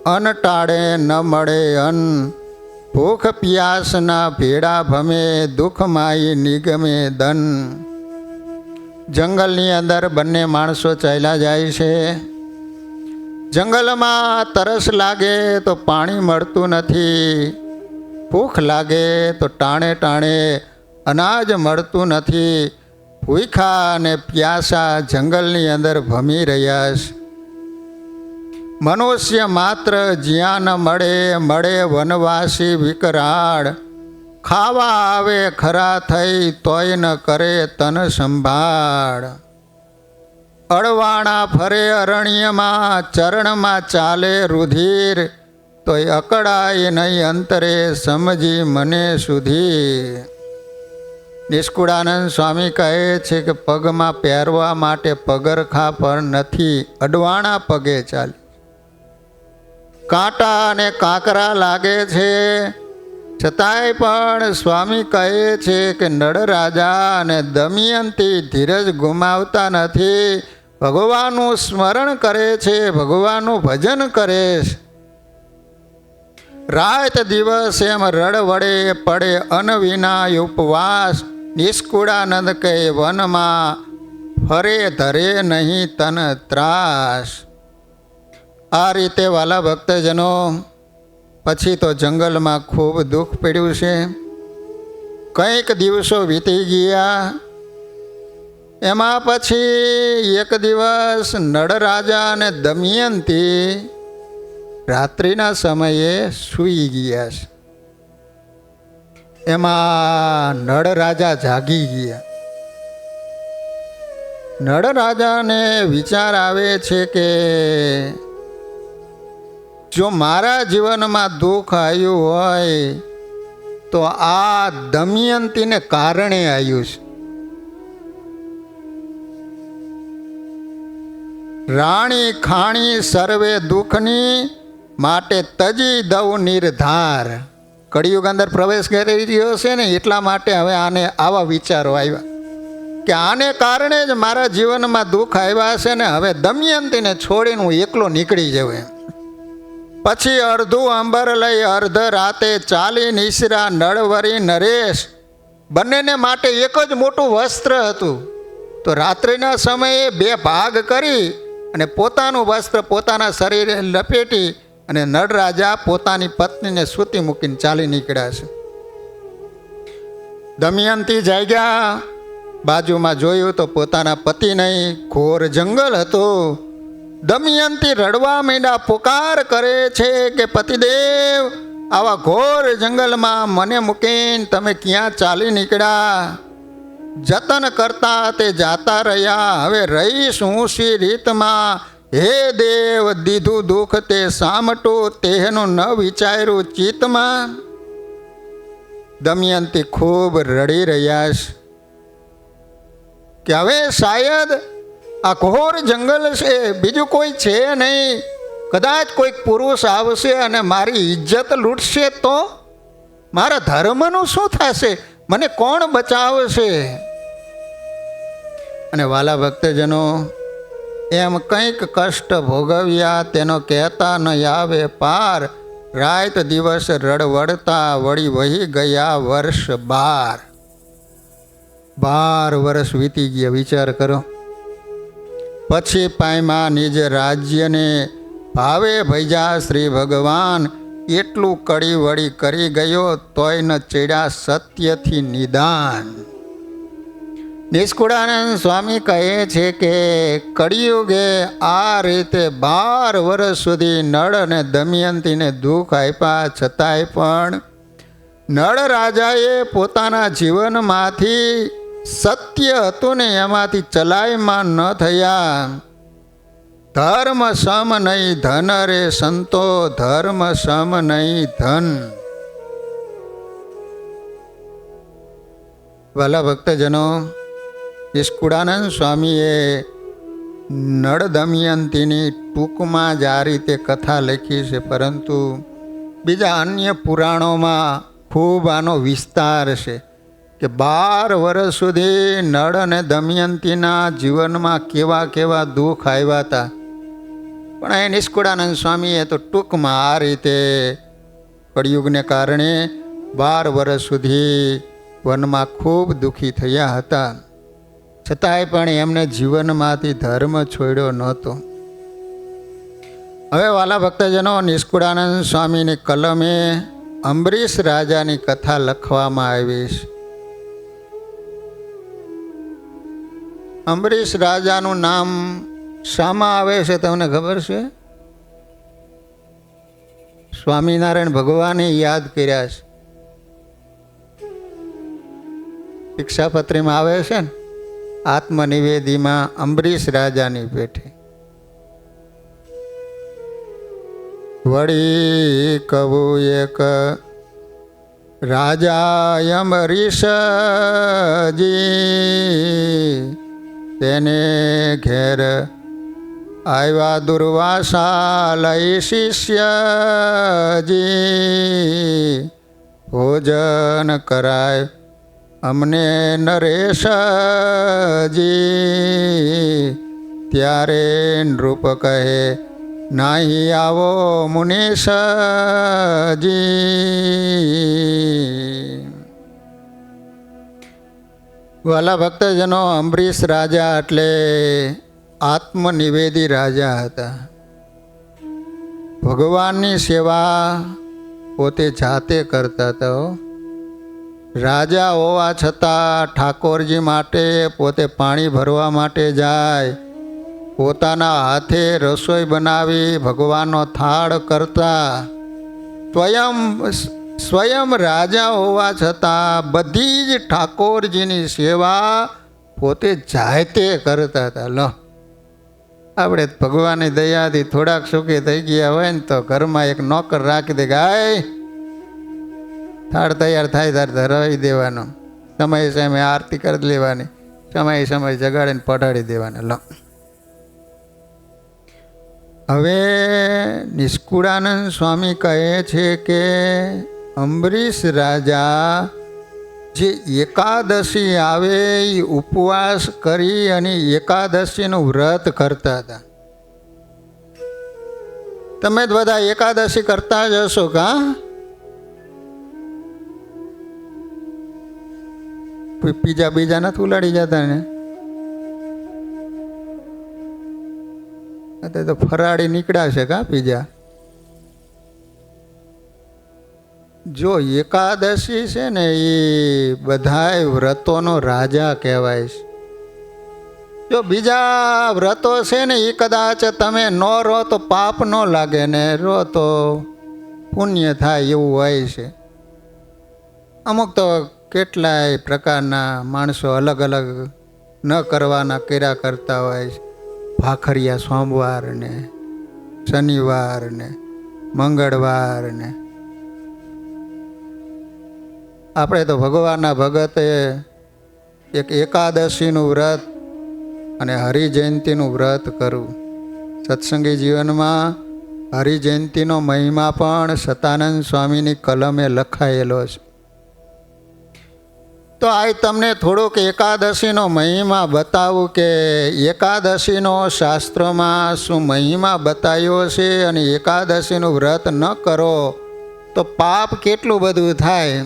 અન્ન ટાળે ન મળે અન્ન, ભૂખ પિયાસના ભેડા ભમે, દુઃખ માઈ નિગમે ધન. જંગલની અંદર બંને માણસો ચાલ્યા જાય છે. જંગલમાં તરસ લાગે તો પાણી મળતું નથી, ભૂખ લાગે તો ટાણે ટાણે અનાજ મળતું નથી. ભૂખ્યા અને પ્યાસા જંગલની અંદર ભમી રહ્યા છે. મનુષ્ય માત્ર જ્યાં ન મળે, મળે વનવાસી વિકરાળ. ખાવા આવે ખરા થઈ તોય ન કરે તન સંભાળ. અળવાણા ફરે અરણ્યમાં, ચરણમાં ચાલે રુધિર, તોય અકળાય નહીં અંતરે સમજી મને સુધી. નિષ્કુળાનંદ સ્વામી કહે છે કે પગમાં પહેરવા માટે પગરખા પણ નથી, અડવાણા પગે ચાલે. કાંટા અને કાંકરા લાગે છે, છતાંય પણ સ્વામી કહે છે કે નળ રાજા અને દમયંતી ધીરજ ગુમાવતા નથી. ભગવાનનું સ્મરણ કરે છે, ભગવાનનું ભજન કરે છે. રાત દિવસ એમ રડ વડે પડે અન વિના ઉપવાસ. નિષ્કુળાનંદ કહે વનમાં ફરે ધરે નહીં તન ત્રાસ. આ રીતે વાલા ભક્તજનો, પછી તો જંગલમાં ખૂબ દુઃખ પડ્યું છે. કંઈક દિવસો વીતી ગયા. એમાં પછી એક દિવસ નળ રાજા અને દમયંતી રાત્રિના સમયે સૂઈ ગયા છે. એમાં નળ રાજા જાગી ગયા. નળ રાજાને વિચાર આવે છે કે જો મારા જીવનમાં દુઃખ આવ્યું હોય તો આ દમયંતીને કારણે આવ્યું છે. રાણી ખાણી સર્વે દુઃખની, માટે તજી દઉં નિર્ધાર. કળિયુગ અંદર પ્રવેશ કરી રહ્યો છે ને, એટલા માટે હવે આને આવા વિચારો આવ્યા કે આને કારણે જ મારા જીવનમાં દુઃખ આવ્યા છે ને હવે દમયંતીને છોડીને હું એકલો નીકળી જાઉં એમ. પછી અડધું અંબર લઈ અર્ધ રાતે ચાલી નિસરા નળવરી નરેશ. બંનેને માટે એક જ મોટું વસ્ત્ર હતું. તો રાત્રિના સમયે બે ભાગ કરી અને પોતાનું વસ્ત્ર પોતાના શરીરે લપેટી અને નળ રાજા પોતાની પત્નીને સૂતી મૂકીને ચાલી નીકળ્યા છે. દમયંતી જાગ્યા, બાજુમાં જોયું તો પોતાના પતિ નહીં, ઘોર જંગલ હતું. દમયંતી રડવા માંડ્યા, પુકાર કરે છે કે પતિદેવ, આવા ઘોર જંગલમાં મને મૂકીને તમે ક્યાં ચાલી નીકળ્યા? જતન કરતા તે જાતા રહ્યા, હવે રહીશ હું સી રીતમાં. હે દેવ, દીધું દુઃખ તે સામટું, તેનું ન વિચાર્યું ચિત્તમાં. દમયંતી ખૂબ રડી રહ્યા છે કે હવે શાયદ આ ઘોર જંગલ છે, બીજું કોઈ છે નહીં. કદાચ કોઈક પુરુષ આવશે અને મારી ઇજ્જત લૂંટશે તો મારા ધર્મનું શું થશે? મને કોણ બચાવશે? અને વાલા ભક્તજનો, એમ કંઈક કષ્ટ ભોગવ્યા તેનો કહેતા ન આવે પાર. રાત દિવસ રડવડતા વળી વહી ગયા વર્ષ 12 વર્ષ વીતી ગયા. વિચાર કરો. પછી પામ્યા નિજ રાજ્યને, ભાવે ભૈજા શ્રી ભગવાન. એટલું કડી વળી કરી ગયો તોય ન ચડ્યા સત્યથી નિદાન. નિષ્કુળાનંદ સ્વામી કહે છે કે કળિયુગે આ રીતે 12 વર્ષ સુધી નળ અને દમયંતીને દુઃખ આપ્યા, છતાંય પણ નળ રાજાએ પોતાના જીવનમાંથી સત્ય હતું ને એમાંથી ચલાયમાન ન થયા. ધર્મ સમ નહીં ધન રે સંતો, ધર્મ સમ નહીં ધન. વાલા ભક્તજનો, નિષ્કુળાનંદ સ્વામીએ નળ દમયંતીની ટૂંકમાં જ આ રીતે કથા લખી છે, પરંતુ બીજા અન્ય પુરાણોમાં ખૂબ આનો વિસ્તાર છે કે 12 વર્ષ સુધી નળ અને દમયંતીના જીવનમાં કેવા કેવા દુઃખ આવ્યા હતા. પણ એ નિષ્કુળાનંદ સ્વામીએ તો ટૂંકમાં આ રીતે કળિયુગને કારણે 12 વર્ષ સુધી વનમાં ખૂબ દુઃખી થયા હતા. છતાંય પણ એમને જીવનમાંથી ધર્મ છોડ્યો નહોતો. હવે વાલા ભક્તજનો, નિષ્કુળાનંદ સ્વામીની કલમે અંબરીશ રાજાની કથા લખવામાં આવી છે. અંબરીશ રાજાનું નામ શામાં આવે છે તમને ખબર છે? સ્વામિનારાયણ ભગવાને યાદ કર્યા છે. શિક્ષાપત્રીમાં આવે છે ને, આત્મનિવેદીમાં અંબરીશ રાજાની પેઠે. વળી કહું એક રાજા અંબરીશજી, તેને ઘેર આવ્યા દુર્વાસા લઈ શિષ્યજી, ભોજન કરાય અમને નરેશજી. ત્યારે નૃપ કહે નાહી આવો મુનીશજી. વાલા ભક્તજનો, અંબરીશ રાજા એટલે આત્મનિવેદી રાજા હતા. ભગવાનની સેવા પોતે જાતે કરતા હતા. રાજા હોવા છતાં ઠાકોરજી માટે પોતે પાણી ભરવા માટે જાય, પોતાના હાથે રસોઈ બનાવી ભગવાનનો થાળ કરતા. સ્વયં રાજા હોવા છતાં બધી જ ઠાકોરજીની સેવા પોતે જાતે કરતા હતા. લો, આપણે ભગવાનની દયાથી થોડાક સુખી થઈ ગયા હોય ને તો ઘરમાં એક નોકર રાખી દે, ગાય થાળ તૈયાર થાય ત્યારે ધરાવી દેવાનો, સમય સમય આરતી કરી લેવાની, સમય સમય જગાડીને પઢાડી દેવાના. લો, હવે નિષ્કુળાનંદ સ્વામી કહે છે કે અંબરીશ રાજા જે એકાદશી આવે એ ઉપવાસ કરી અને એકાદશીનું વ્રત કરતા હતા. તમે જ બધા એકાદશી કરતા જ હશો કા? બીજા નથી ઉલાડી જતા ને? અત્યારે તો ફરાળી નીકળ્યા છે કા પીજા? જો એકાદશી છે ને એ બધાય વ્રતોનો રાજા કહેવાય છે. જો બીજા વ્રતો છે ને એ કદાચ તમે ન રહો તો પાપ ન લાગે ને રહો તો પુણ્ય થાય એવું હોય છે. અમુક તો કેટલાય પ્રકારના માણસો અલગ અલગ ન કરવાના કર્યા કરતા હોય છે. ભાખરિયા સોમવાર ને શનિવાર ને મંગળવાર ને. આપણે તો ભગવાનના ભગતે એક એકાદશીનું વ્રત અને હરિજયંતીનું વ્રત કરવું. સત્સંગી જીવનમાં હરિજયંતીનો મહિમા પણ સતાનંદ સ્વામીની કલમે લખાયેલો છે. તો આ તમને થોડુંક એકાદશીનો મહિમા બતાવું કે એકાદશીનો શાસ્ત્રોમાં શું મહિમા બતાવ્યો છે અને એકાદશીનું વ્રત ન કરો તો પાપ કેટલું બધું થાય.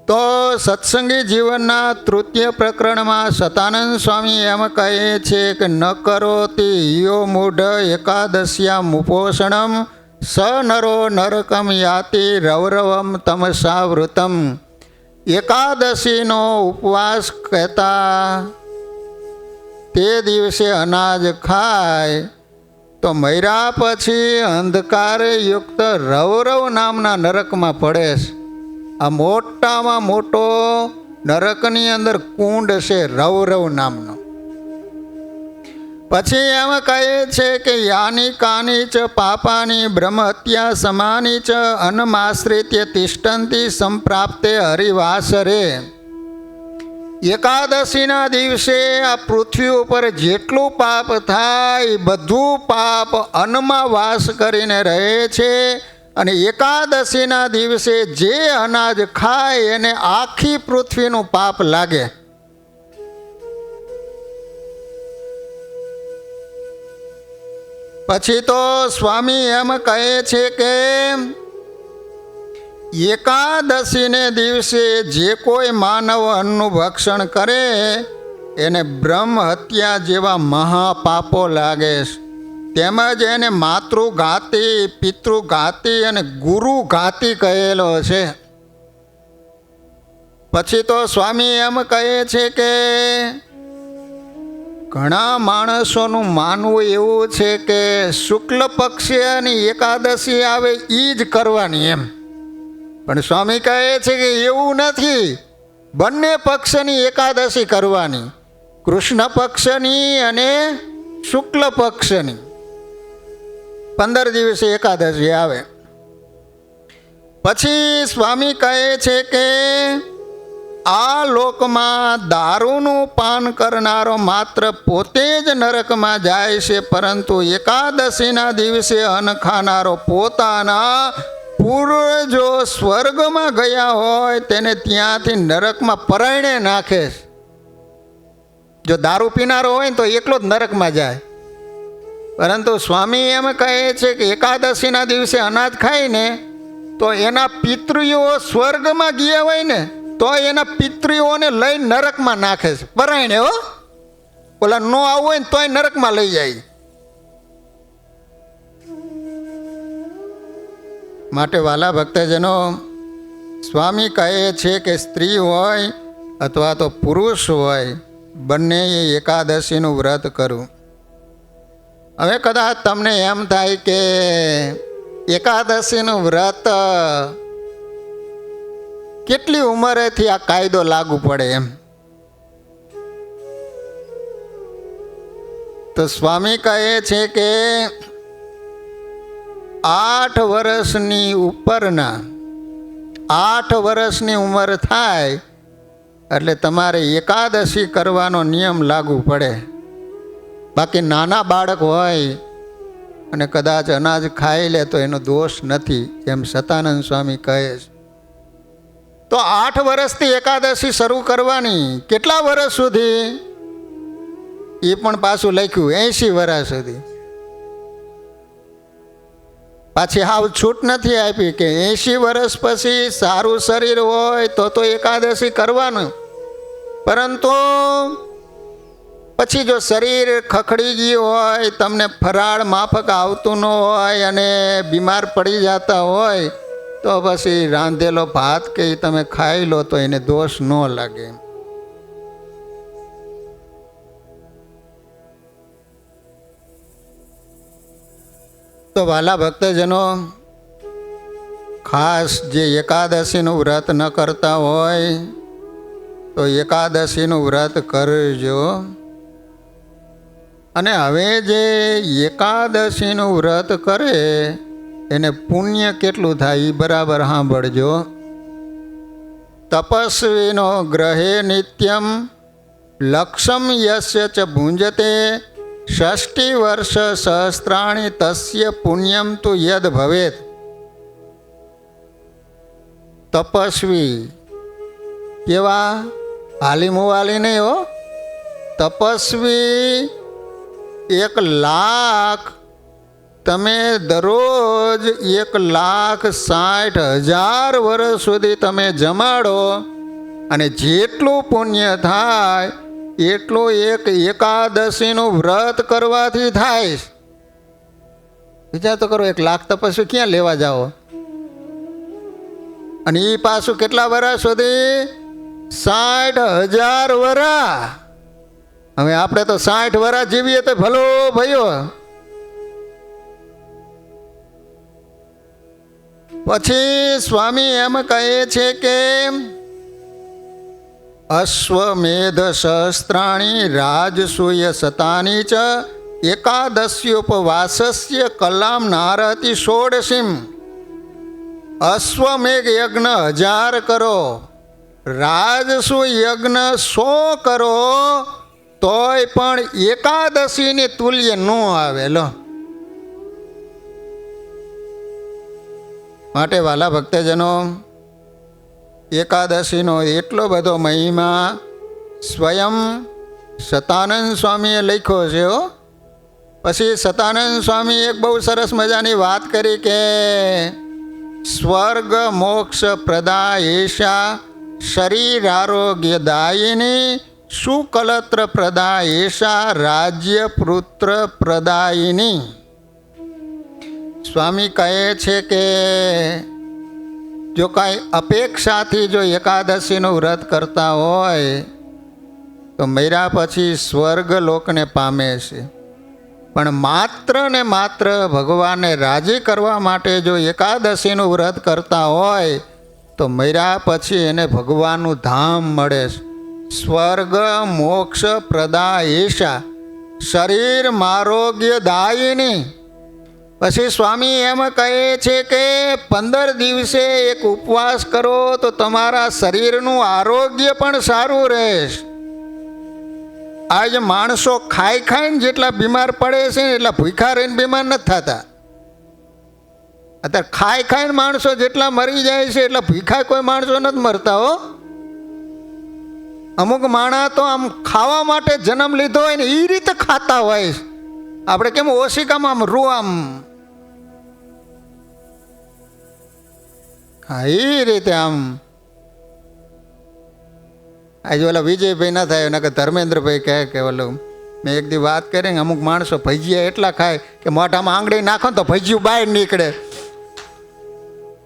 તો સત્સંગી જીવનના તૃતીય પ્રકરણમાં સતાનંદ સ્વામી એમ કહે છે કે ન કરોતિ યો મૂઢ એકાદશ્યા મુપોષણમ સ નરો નરકમ યાતિ રૌરવમ તમસાવૃતમ. એકાદશીનો ઉપવાસ કહેતા તે દિવસે અનાજ ખાય તો મર્યા પછી અંધકારે યુક્ત રૌરવ નામના નરકમાં પડે છે. આ મોટામાં મોટો નરકની અંદર કુંડ છે રૌરવ નામનો. પછી એમ કહે છે કે યાની કાની ચ પાપાની બ્રહ્મહત્યા સમાની ચ અન્નમાશ્રિત્ય તિષ્ઠંતી સંપ્રાપ્તે હરિવાસરે. એકાદશીના દિવસે આ પૃથ્વી ઉપર જેટલું પાપ થાય બધું પાપ અન્નમાં વાસ કરીને રહે છે અને એકાદશીના દિવસે જે અનાજ ખાય એને આખી પૃથ્વીનું પાપ લાગે. પછી તો સ્વામી એમ કહે છે કે એકાદશીને દિવસે જે કોઈ માનવ અન્નનું ભક્ષણ કરે એને બ્રહ્મ હત્યા જેવા મહાપાપો લાગે છે. તેમજ એને માતૃઘાતી, પિતૃઘાતી અને ગુરુઘાતી કહેલો છે. પછી તો સ્વામી એમ કહે છે કે ઘણા માણસોનું માનવું એવું છે કે શુક્લ પક્ષની એકાદશી આવે એ જ કરવાની એમ. પણ સ્વામી કહે છે કે એવું નથી, બંને પક્ષની એકાદશી કરવાની, કૃષ્ણ પક્ષની અને શુક્લ પક્ષની 15 દિવસે એકાદશી આવે. પછી સ્વામી કહે છે કે આ લોકમાં દારૂનું પાન કરનારો માત્ર પોતે જ નરકમાં જાય છે, પરંતુ એકાદશીના દિવસે અન્ન ખાનારો પોતાના પૂર્વજો સ્વર્ગમાં ગયા હોય તેને ત્યાંથી નરકમાં પરાયણે નાખે છે. જો દારૂ પીનારો હોય ને તો એકલો જ નરકમાં જાય. પરંતુ સ્વામી એમ કહે છે કે એકાદશીના દિવસે અનાજ ખાઈને તો એના પિતૃઓ સ્વર્ગમાં ગયા હોય ને તો એના પિતૃઓને લઈ નરકમાં નાખે છે પરાયણે. હો, ઓલા નો આવું હોય ને તોય નરકમાં લઈ જાય. માટે વાલા ભક્તજનો, સ્વામી કહે છે કે સ્ત્રી હોય અથવા તો પુરુષ હોય, બંનેએ એકાદશીનું વ્રત કરવું. હવે કદાચ તમને એમ થાય કે એકાદશીનું વ્રત કેટલી ઉંમરેથી આ કાયદો લાગુ પડે એમ. તો સ્વામી કહે છે કે 8 વર્ષની ઉપરના 8 વર્ષની ઉંમર થાય એટલે તમારે એકાદશી કરવાનો નિયમ લાગુ પડે. બાકી નાના બાળક હોય અને કદાચ અનાજ ખાઈ લે તો એનો દોષ નથી, એમ સતાનંદ સ્વામી કહે છે. તો 8 વર્ષથી એકાદશી શરૂ કરવાની. કેટલા વર્ષ સુધી? એ પણ પાછું લખ્યું 80 વર્ષ સુધી. પાછી હાવ છૂટ નથી આપી કે 80 વર્ષ પછી સારું શરીર હોય તો એકાદશી કરવાનું. પરંતુ પછી જો શરીર ખખડી ગયું હોય, તમને ફરાળ માફક આવતું ન હોય અને બીમાર પડી જતા હોય તો પછી રાંધેલો ભાત કે તમે ખાઈ લો તો એને દોષ ન લાગે. તો વાલા ભક્તજનો, ખાસ જે એકાદશીનું વ્રત ન કરતા હોય તો એકાદશીનું વ્રત કરજો. અને હવે જે એકાદશીનું વ્રત કરે એને પુણ્ય કેટલું થાય એ બરાબર સાંભળજો. તપસ્વીનો ગ્રહે નિત્યમ લક્ષમ યસ્ય ચ ભુંજતે 60 વર્ષ સહસ્ત્રાણી તસ્ય પુણ્યમ તુ યદ ભવેત. તપસ્વી કેવા? હાલી મુવાલી નહીં હો. તપસ્વી 1,00,000 તમે દરરોજ 1,60,000 વર્ષ સુધી તમે જમાડો અને જેટલું પુણ્ય થાય એટલું એક એકાદશીનું વ્રત કરવાથી થાય. વિચાર તો કરો, 1,00,000 તપસ્વી ક્યાં લેવા જાઓ? અને એ પાછું કેટલા વર્ષ સુધી? 60,000 વર્ષ. હવે આપણે તો 60 વર્ષ જીવીએ તો ભલો ભયો. પછી સ્વામી એમ કહે છે કે અશ્વમેધ સહસ્ત્રાણી રાજસૂય શતાની ચ એકાદશ્યોપવાસસ્ય કલામ નારતી 16સીમ. અશ્વમેઘ યજ્ઞ 1000 કરો, રાજસૂય યજ્ઞ 100 કરો તોય પણ એકાદશીની તુલ્ય ન આવે. લો, માટે વાલા ભક્તજનો, એકાદશીનો એટલો બધો મહિમા સ્વયં સતાનંદ સ્વામીએ લખ્યો છે હો. પછી સતાનંદ સ્વામી એક બહુ સરસ મજાની વાત કરી કે સ્વર્ગ મોક્ષ પ્રદા એશા શરીર આરોગ્યદાયિની સુકલત્ર પ્રદા એશા રાજ્ય પુત્ર પ્રદાયિની. સ્વામી કહે છે કે જો કાંઈ અપેક્ષાથી જો એકાદશીનું વ્રત કરતા હોય તો મર્યા પછી સ્વર્ગ લોકને પામે છે, પણ માત્ર ને માત્ર ભગવાનને રાજી કરવા માટે જો એકાદશીનું વ્રત કરતા હોય તો મર્યા પછી એને ભગવાનનું ધામ મળે છે. સ્વર્ગ મોક્ષ પ્રદા એશા શરીર આરોગ્યદાયિની. પછી સ્વામી એમ કહે છે કે 15 દિવસે એક ઉપવાસ કરો તો તમારા શરીરનું આરોગ્ય પણ સારું રહેશે. આજે માણસો ખાઈ ખાઈને જેટલા બીમાર પડે છે ને એટલા ભૂખા રહીને બીમાર નથી થતા. અત્યારે ખાઈ ખાઈને માણસો જેટલા મરી જાય છે એટલા ભૂખા કોઈ માણસો નથી મરતા હો. અમુક માણસ તો આમ ખાવા માટે જન્મ લીધો હોય ને એ રીતે ખાતા હોય. આપણે કેમ ઓશિકામાં આમ રૂ આમ હા એ રીતે આમ. આજે ઓલા વિજયભાઈ ના થાય કે ધર્મેન્દ્રભાઈ કહે કે ઓલું મેં એક દી વાત કરી ને અમુક માણસો ભજીયા એટલા ખાય કે મોઢામાં આંગળી નાખો ને તો ભજીયું બહાર નીકળે.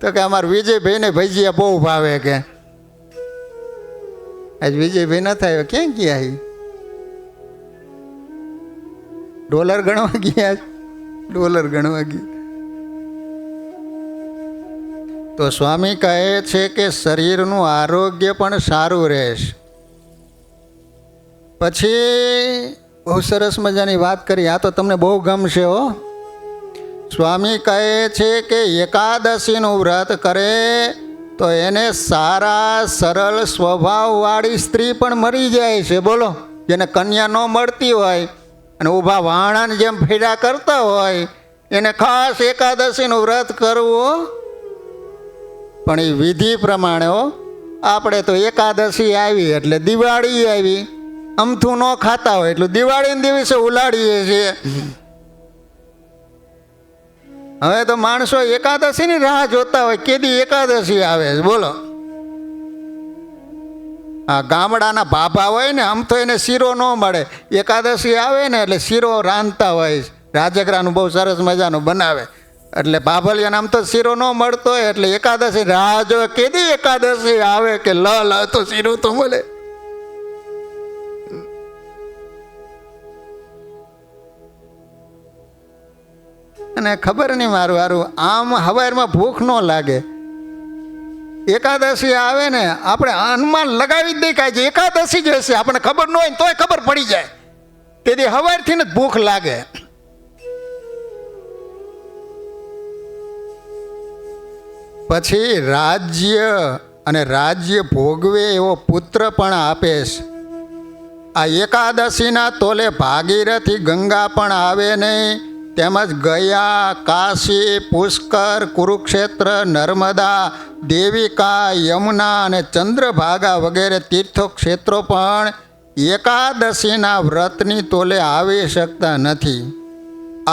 તો કે અમારા વિજયભાઈને ભજીયા બહુ ભાવે કે. આજ વિજયભાઈ ના થાય ક્યાં ગયા? ડોલર ગણવા ગયા, ડોલર ગણવા ગયા. તો સ્વામી કહે છે કે શરીરનું આરોગ્ય પણ સારું રહેશે. પછી બહુ સરસ મજાની વાત કરી, આ તો તમને બહુ ગમશે હો. સ્વામી કહે છે કે એકાદશીનું વ્રત કરે તો એને સારા સરળ સ્વભાવવાળી સ્ત્રી પણ મળી જાય છે. બોલો, જેને કન્યા ન મળતી હોય અને ઊભા વાણાને જેમ ફેરા કરતા હોય એને ખાસ એકાદશીનું વ્રત કરવું. પણ એ વિધિ પ્રમાણે હો. આપણે તો એકાદશી આવી એટલે દિવાળી આવી, અમથું ન ખાતા હોય એટલું દિવાળીના દિવસે ઉલાડીએ છીએ. હવે તો માણસો એકાદશીની રાહ જોતા હોય કેદી એકાદશી આવે છે. બોલો, આ ગામડાના ભાભા હોય ને આમ તો એને શીરો ન મળે, એકાદશી આવે ને એટલે શીરો રાંધતા હોય. રાજગરાનું બહુ સરસ મજાનું બનાવે એટલે બાભલિયાને આમ તો શીરો ન મળતો હોય એટલે એકાદશી રાહ જો કેદી એકાદશી આવે કે લ તો શીરો તો મળે. અને ખબર નહીં મારું હારું આમ હવારમાં ભૂખ ન લાગે. એકાદશી આવે ને આપણે અનુમાન લગાવી જ દઈએ કે આજે એકાદશી જ હશે. આપણને ખબર ન હોય ને તોય ખબર પડી જાય. તેથી હવારથી જ ભૂખ લાગે. પછી રાજ્ય અને રાજ્ય ભોગવે એવો પુત્ર પણ આપે છે. આ એકાદશીના તોલે ભાગીરથી ગંગા પણ આવે નહીં, તેમજ ગયા, કાશી, પુષ્કર, કુરુક્ષેત્ર, નર્મદા, દેવિકા, યમુના અને ચંદ્રભાગા વગેરે તીર્થો ક્ષેત્રો પણ એકાદશીના વ્રતની તોલે આવી શકતા નથી.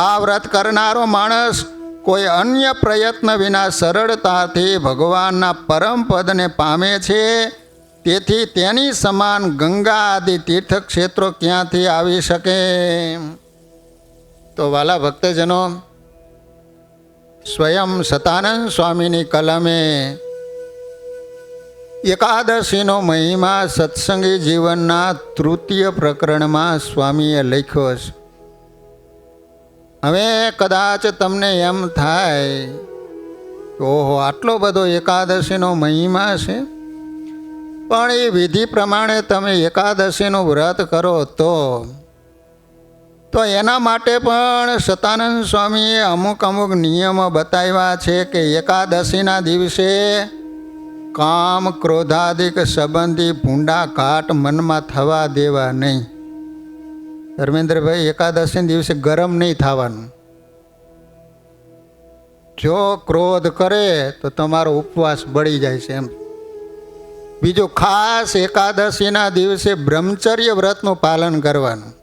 આ વ્રત કરનારો માણસ કોઈ અન્ય પ્રયત્ન વિના સરળતાથી ભગવાનના પરમ પદને પામે છે. તેથી તેની સમાન ગંગા આદિ તીર્થક્ષેત્રો ક્યાંથી આવી શકે? તો વાલા ભક્તજનો, સ્વયં સતાનંદ સ્વામીની કલમે એકાદશીનો મહિમા સત્સંગી જીવનના 3ય પ્રકરણમાં સ્વામીએ લખ્યો છે. હવે કદાચ તમને એમ થાય ઓહો આટલો બધો એકાદશીનો મહિમા છે, પણ એ વિધિ પ્રમાણે તમે એકાદશીનું વ્રત કરો તો એના માટે પણ સતાનંદ સ્વામીએ અમુક નિયમો બતાવ્યા છે કે એકાદશીના દિવસે કામ ક્રોધાદિક સંબંધી ભૂંડા ઘાટ મનમાં થવા દેવા નહીં. ધર્મેન્દ્રભાઈ, એકાદશીના દિવસે ગરમ નહીં થવાનું. જો ક્રોધ કરે તો તમારો ઉપવાસ બળી જાય છે એમ. બીજું ખાસ એકાદશીના દિવસે બ્રહ્મચર્ય વ્રતનું પાલન કરવાનું.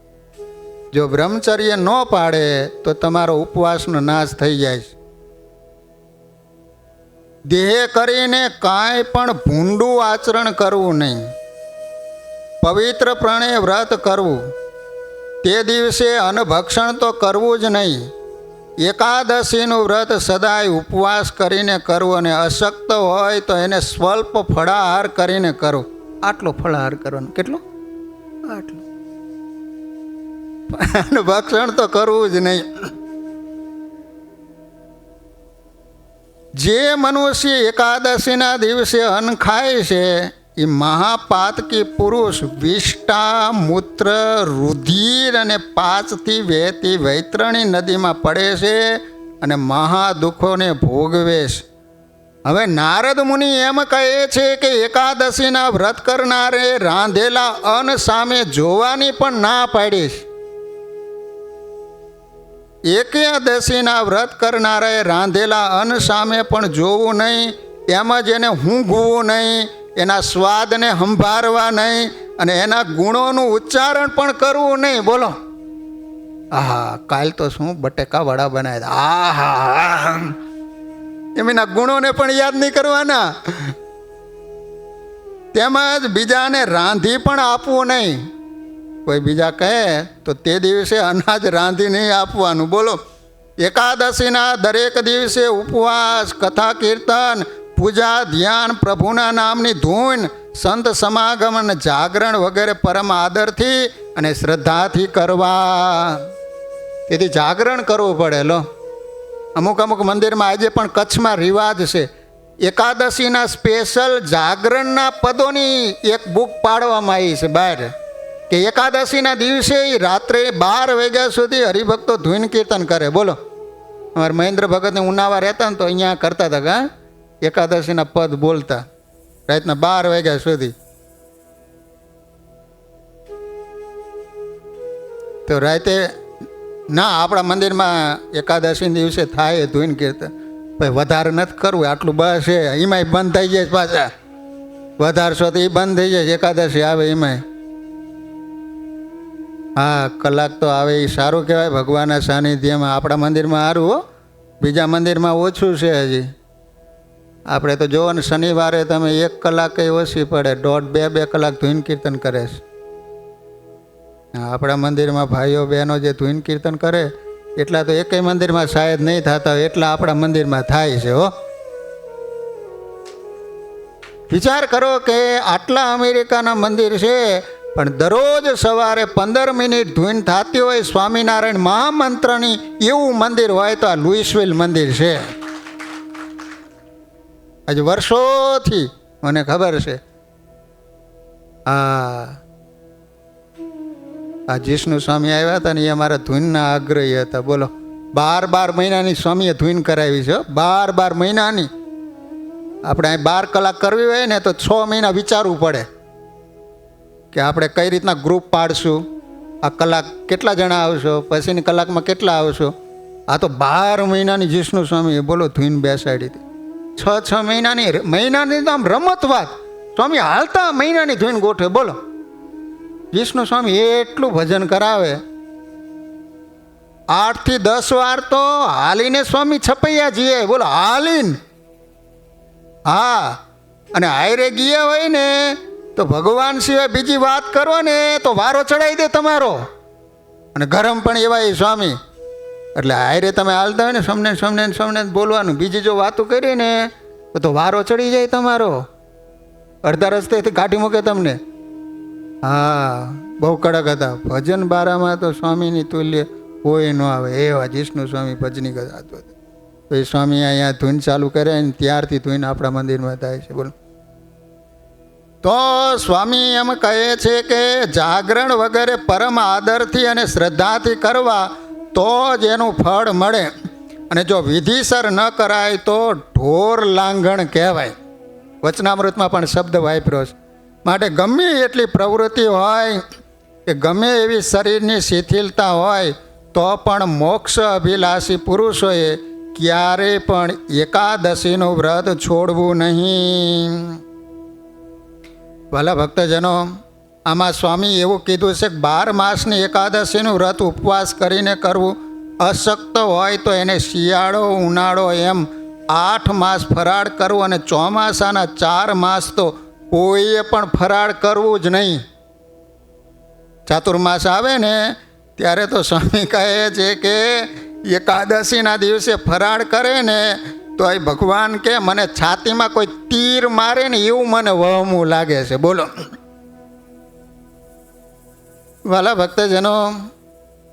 જો બ્રહ્મચર્ય ન પાડે તો તમારો ઉપવાસનો નાશ થઈ જાય છે. દેહ કરીને કાંઈ પણ ભૂંડું આચરણ કરવું નહીં. પવિત્રપણે વ્રત કરવું. તે દિવસે અન્નભક્ષણ તો કરવું જ નહીં. એકાદશીનું વ્રત સદાય ઉપવાસ કરીને કરવું અને અશક્ત હોય તો એને સ્વલ્પ ફળાહાર કરીને કરો. આટલો ફળાહાર કરવાનો. કેટલો? આટલો. ભક્ષણ તો કરવું જ નહીં. જે મનુષ્ય એકાદશીના દિવસે અન્ન ખાય છે એ મહાપાતકી પુરુષ વિષ્ટા, મૂત્ર, રુધિર અને પાચથી વહેતી વૈતરણી નદીમાં પડે છે અને મહાદુઃખોને ભોગવે છે. હવે નારદ મુનિ એમ કહે છે કે એકાદશીના વ્રત કરનારે રાંધેલા અન્ન સામે જોવાની પણ ના પાડી છે. એકાદશીના વ્રત કરનારાએ રાંધેલા અન્ન સામે પણ જોવું નહીં, એમ જ એને ઊંઘવું નહીં, એના સ્વાદને સંભાળવા નહીં અને એના ગુણોનું ઉચ્ચારણ પણ કરવું નહીં. બોલો, આહા કાલ તો શું બટેકા વડા બનાવ્યા, આહા એમના ગુણોને પણ યાદ નહીં કરવાના. તેમજ બીજાને રાંધી પણ આપવું નહીં. કોઈ બીજા કહે તો તે દિવસે અનાજ રાંધી નહીં આપવાનું. બોલો, એકાદશીના દરેક દિવસે ઉપવાસ, કથા કીર્તન, પૂજા, ધ્યાન, પ્રભુના નામની ધૂન, સંત સમાગમ અને જાગરણ વગેરે પરમ આદરથી અને શ્રદ્ધાથી કરવા. તેથી જાગરણ કરવું પડે. લો, અમુક મંદિરમાં આજે પણ કચ્છમાં રિવાજ છે, એકાદશીના સ્પેશિયલ જાગરણના પદોની એક બુક પાડવામાં આવી છે બહાર, કે એકાદશીના દિવસે રાત્રે 12 વાગ્યા સુધી હરિભક્તો ધૂન કીર્તન કરે. બોલો, અમારે મહેન્દ્ર ભગતને ઉનાવા રહેતા ને તો અહીંયા કરતા હતા કા એકાદશીના પદ બોલતા રાતના 12 વાગ્યા સુધી. તો રાતે ના આપણા મંદિરમાં એકાદશી દિવસે થાય ધૂન કીર્તન, ભાઈ વધારે નથી કરવું, આટલું બસ છે. એમાંય બંધ થઈ જાય પાછા, વધારશો તો એ બંધ થઈ જાય. એકાદશી આવે એમાંય હા કલાક તો આવે એ સારું કહેવાય ભગવાનના સાનિધ્યમાં. આપણા મંદિરમાં સારું હો, બીજા મંદિરમાં ઓછું છે હજી. આપણે તો જોવો ને શનિવારે તમે 1 કલાક કંઈ ઓછી પડે, 1.5-2 કલાક ધૂન કીર્તન કરે છે. આપણા મંદિરમાં ભાઈઓ બહેનો જે ધૂન કીર્તન કરે એટલા તો એકેય મંદિરમાં શાયદ નહીં થતા હોય, એટલા આપણા મંદિરમાં થાય છે હો. વિચાર કરો કે આટલા અમેરિકાના મંદિર છે પણ દરરોજ સવારે 15 મિનિટ ધૂન થતી હોય સ્વામિનારાયણ મહામંત્રની, એવું મંદિર હોય તો આ લુઈસવિલ મંદિર છે. આજે વર્ષોથી મને ખબર છે. આ જીષ્ણુ સ્વામી આવ્યા હતા ને એ અમારા ધૂનના આગ્રહી હતા. બોલો, 12 મહિનાની સ્વામીએ ધૂન કરાવી છે. 12 મહિનાની. આપણે અહીં 12 કલાક કરવી હોય ને તો 6 મહિના વિચારવું પડે કે આપણે કઈ રીતના ગ્રુપ પાડશું, આ કલાક કેટલા જણા આવશો, પછીની કલાકમાં કેટલા આવશો. આ તો 12 મહિનાની જીષ્ણુ સ્વામીએ બોલો ધૂન બેસાડી હતી. 6 મહિનાની તો આમ રમત વાત. સ્વામી હાલતા મહિનાની ધૂન ગોઠવે. બોલો, જીષ્ણુ સ્વામી એટલું ભજન કરાવે. 8 થી 10 વાર તો હાલીને સ્વામી છપૈયા જઈએ. બોલો, હાલીને. હા, અને હાયરે ગયા હોય ને તો ભગવાન સિવાય બીજી વાત કરો ને તો વારો ચડાવી દે તમારો. અને ગરમ પણ એવા એ સ્વામી. એટલે હાયરે તમે હાલતા હોય ને સમને બોલવાનું, બીજી જો વાતો કરી ને તો વારો ચડી જાય તમારો, અડધા રસ્તેથી કાઢી મૂકે તમને. હા, બહુ કડક હતા. ભજન બારામાં તો સ્વામીની તુલ્ય કોઈ ન આવે એવા જીષ્ણુ સ્વામી ભજની ગાતા હતા. તો એ સ્વામી અહીંયા ધૂન ચાલુ કરે ને ત્યારથી ધૂન આપણા મંદિરમાં થાય છે. બોલો, તો સ્વામી એમ કહે છે કે જાગરણ વગેરે પરમ આદરથી અને શ્રદ્ધાથી કરવા તો જ એનું ફળ મળે. અને જો વિધિસર ન કરાય તો ઢોર લાંઘણ કહેવાય. વચનામૃતમાં પણ શબ્દ વાપર્યો છે. માટે ગમે એટલી પ્રવૃત્તિ હોય કે ગમે એવી શરીરની શિથિલતા હોય તો પણ મોક્ષ અભિલાષી પુરુષોએ ક્યારે પણ એકાદશીનું વ્રત છોડવું નહીં. ભલા ભક્તજનો, આમાં સ્વામી એવું કીધું છે કે 12 માસની એકાદશીનું વ્રત ઉપવાસ કરીને કરવું. અશક્ત હોય તો એને શિયાળો ઉનાળો એમ 8 માસ ફરાળ કરવું, અને ચોમાસાના 4 માસ તો કોઈએ પણ ફરાળ કરવું જ નહીં. ચાતુર્માસ આવે ને ત્યારે તો સ્વામી કહે છે કે એકાદશીના દિવસે ફરાળ કરે ને તો એ ભગવાન કે મને છાતીમાં કોઈ તીર મારે ને એવું મને વહમું લાગે છે. બોલો વાલા ભક્તજનો,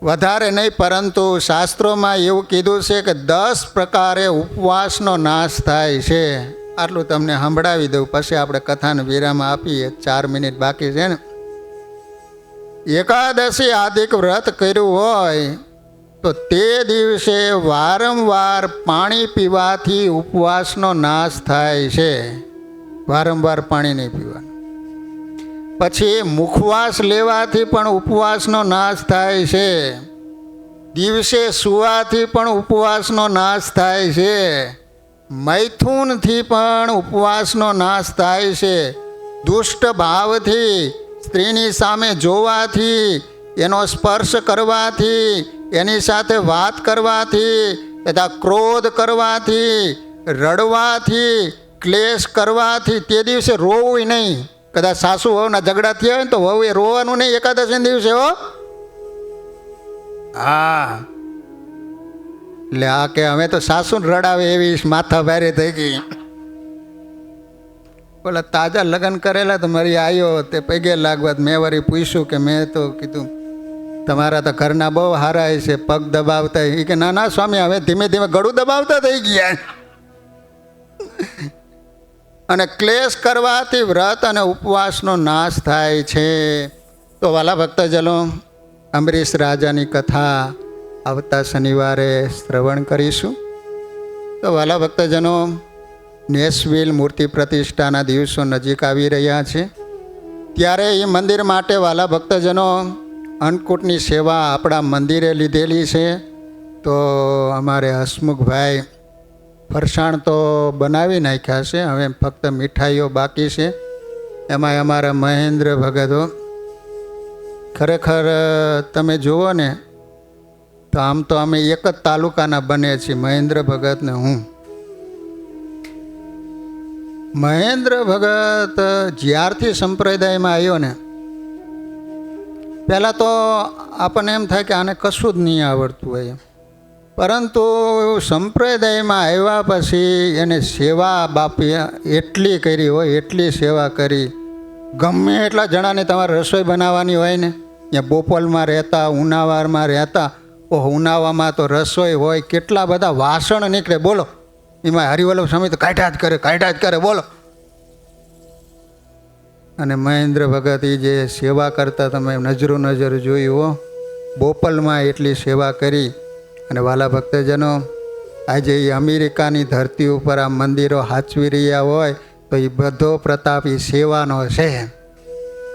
વધારે નહીં, પરંતુ શાસ્ત્રોમાં એવું કીધું છે કે 10 પ્રકારે ઉપવાસનો નાશ થાય છે. આટલું તમને સંભળાવી દઉં, પછી આપણે કથાને વિરામ આપીએ. 4 મિનિટ બાકી છે ને. એકાદશી આદિક વ્રત કર્યું હોય તો તે દિવસે વારંવાર પાણી પીવાથી ઉપવાસનો નાશ થાય છે. વારંવાર પાણી નહીં પીવાનું. પછી મુખવાસ લેવાથી પણ ઉપવાસનો નાશ થાય છે. દિવસે સૂવાથી પણ ઉપવાસનો નાશ થાય છે. મૈથુનથી પણ ઉપવાસનો નાશ થાય છે. દુષ્ટ ભાવથી સ્ત્રીની સામે જોવાથી, એનો સ્પર્શ કરવાથી, એની સાથે વાત કરવાથી, તથા ક્રોધ કરવાથી, રડવાથી, ક્લેશ કરવાથી, તે દિવસે રોવું નહીં. કદાચ સાસુ વહુના ઝઘડા થયા હોય ને તો વહુએ રોવાનું નહીં એકાદશી દિવસે. હો હા, એટલે આ કે અમે તો સાસુને રડાવે એવી માથા ભારે થઈ ગઈ. બોલા તાજા લગ્ન કરેલા તો મારી આવ્યો તે પગે લાગવા, મેં વળી પૂછ્યું કે મેં તો કીધું તમારા તો ઘરના બહુ હારા છે, પગ દબાવતા. એ કે ના ના સ્વામી, હવે ધીમે ધીમે ગળું દબાવતા થઈ ગયા. અને ક્લેશ કરવાથી વ્રત અને ઉપવાસનો નાશ થાય છે. તો વાલા ભક્તજનો, અંબરીશ રાજાની કથા આવતા શનિવારે શ્રવણ કરીશું. તો વાલા ભક્તજનો, નેશવિલ મૂર્તિ પ્રતિષ્ઠાના દિવસો નજીક આવી રહ્યા છે. ત્યારે એ મંદિર માટે વાલા ભક્તજનો અન્નકૂટની સેવા આપણા મંદિરે લીધેલી છે. તો અમારે હસમુખભાઈ ફરસાણ તો બનાવી નાખ્યા છે, હવે ફક્ત મીઠાઈઓ બાકી છે. એમાં અમારા મહેન્દ્ર ભગતો, ખરેખર તમે જુઓ ને તો આમ તો અમે એક જ તાલુકાના બને છીએ, મહેન્દ્ર ભગત ને હું. મહેન્દ્ર ભગત જ્યારથી સંપ્રદાયમાં આવ્યો ને, પહેલાં તો આપણને એમ થાય કે આને કશું જ નહીં આવડતું હોય, પરંતુ સંપ્રદાયમાં આવ્યા પછી એને સેવા બાપી એટલી કરી હોય, એટલી સેવા કરી. ગમે એટલા જણાને તમારે રસોઈ બનાવવાની હોય ને, ત્યાં બોપલમાં રહેતા, ઉનાવારમાં રહેતા, ઉનાવામાં તો રસોઈ હોય, કેટલા બધા વાસણ નીકળે. બોલો, એમાં હરિવલ્લભ સ્વામી તો કાઢ્યા જ કરે. બોલો. અને મહેન્દ્ર ભગત એ જે સેવા કરતા તમે નજર જોયું હો, બોપલમાં એટલી સેવા કરી. અને વાલા ભક્તજનો, આજે એ અમેરિકાની ધરતી ઉપર આ મંદિરો હાચવી રહ્યા હોય તો એ બધો પ્રતાપ એ સેવાનો છે.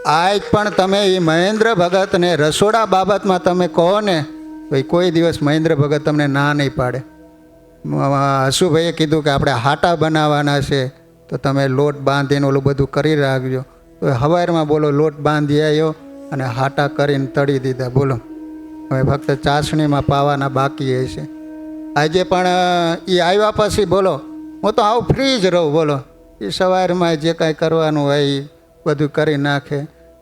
આજ પણ તમે એ મહેન્દ્ર ભગતને રસોડા બાબતમાં તમે કહો ને તો કોઈ દિવસ મહેન્દ્ર ભગત તમને ના નહીં પાડે. હસુભાઈએ કીધું કે આપણે હાટા બનાવવાના છે તો તમે લોટ બાંધીને ઓલું બધું કરી રાખજો. તો હવારમાં બોલો લોટ બાંધી આવ્યો અને હાટા કરીને તળી દીધા. બોલો, હવે ફક્ત ચાસણીમાં પાવાના બાકી હશે. આજે પણ એ આવ્યા પછી બોલો હું તો આવું ફ્રી જ રહું. બોલો, એ સવારમાં જે કાંઈ કરવાનું હોય એ બધું કરી નાખે.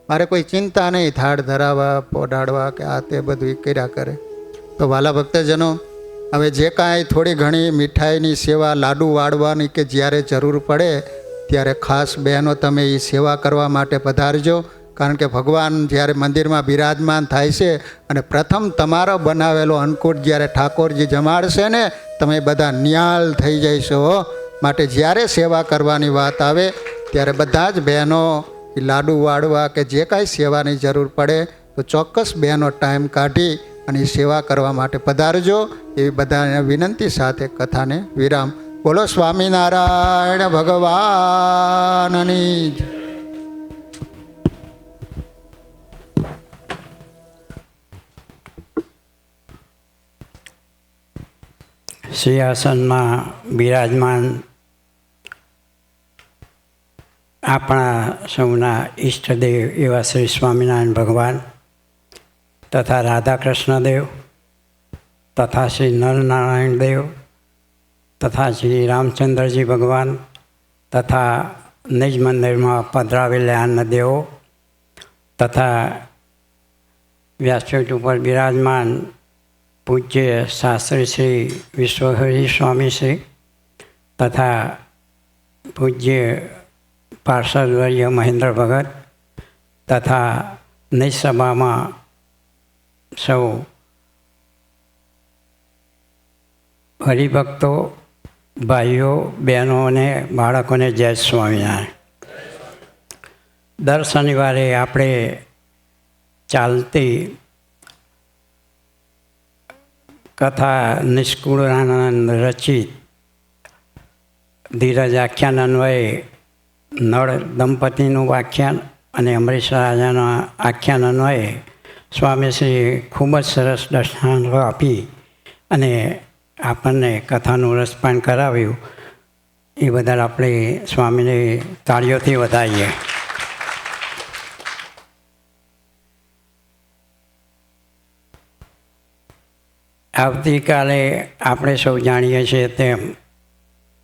મારે કોઈ ચિંતા નહીં, થાળ ધરાવવા, પોઢાડવા કે આ તે બધું એ કર્યા કરે. તો વાલા ભક્તજનો, હવે જે કાંઈ થોડી ઘણી મીઠાઈની સેવા, લાડુ વાળવાની કે જ્યારે જરૂર પડે ત્યારે ખાસ બહેનો તમે એ સેવા કરવા માટે પધારજો. કારણ કે ભગવાન જ્યારે મંદિરમાં બિરાજમાન થાય છે અને પ્રથમ તમારો બનાવેલો અન્નકૂટ જ્યારે ઠાકોરજી જમાડશે ને, તમે બધા નિયાલ થઈ જઈશો. માટે જ્યારે સેવા કરવાની વાત આવે ત્યારે બધા જ બહેનો લાડુ વાળવા કે જે કાંઈ સેવાની જરૂર પડે તો ચોક્કસ બહેનો ટાઈમ કાઢી અને એ સેવા કરવા માટે પધારજો. એવી બધાને વિનંતી સાથે કથાને વિરામ. બોલો સ્વામિનારાયણ ભગવાનની જય. સિંહાસનમાં બિરાજમાન આપણા સૌના ઈષ્ટદેવ એવા શ્રી સ્વામિનારાયણ ભગવાન તથા રાધાકૃષ્ણ દેવ તથા શ્રી નરનારાયણ દેવ તથા શ્રી રામચંદ્રજી ભગવાન તથા નિજ મંદિરમાં પધરાવેલા અન્ન દેવો તથા વ્યાસપીઠ ઉપર બિરાજમાન પૂજ્ય શાસ્ત્રી શ્રી વિશ્વહરી સ્વામી શ્રી તથા પૂજ્ય પાર્ષદવર્ય મહેન્દ્ર ભગત તથા નિજ સભામાં સૌ હરિભક્તો ભાઈઓ બહેનો અને બાળકોને જય સ્વામિનારાયણ. દર શનિવારે આપણે ચાલતી કથા નિષ્કુળાનંદ રચિત ધીરજ આખ્યાન અન્વયે નળ દંપતીનું આખ્યાન અને અમરીશ રાજાના આખ્યાન અન્વયે સ્વામીશ્રીએ ખૂબ જ સરસ દર્શનાંતો આપી અને આપણને કથાનું રસપાન કરાવ્યું. એ બદલ આપણે સ્વામીને તાળીઓથી વધાવીએ. આવતીકાલે આપણે સૌ જાણીએ છીએ તેમ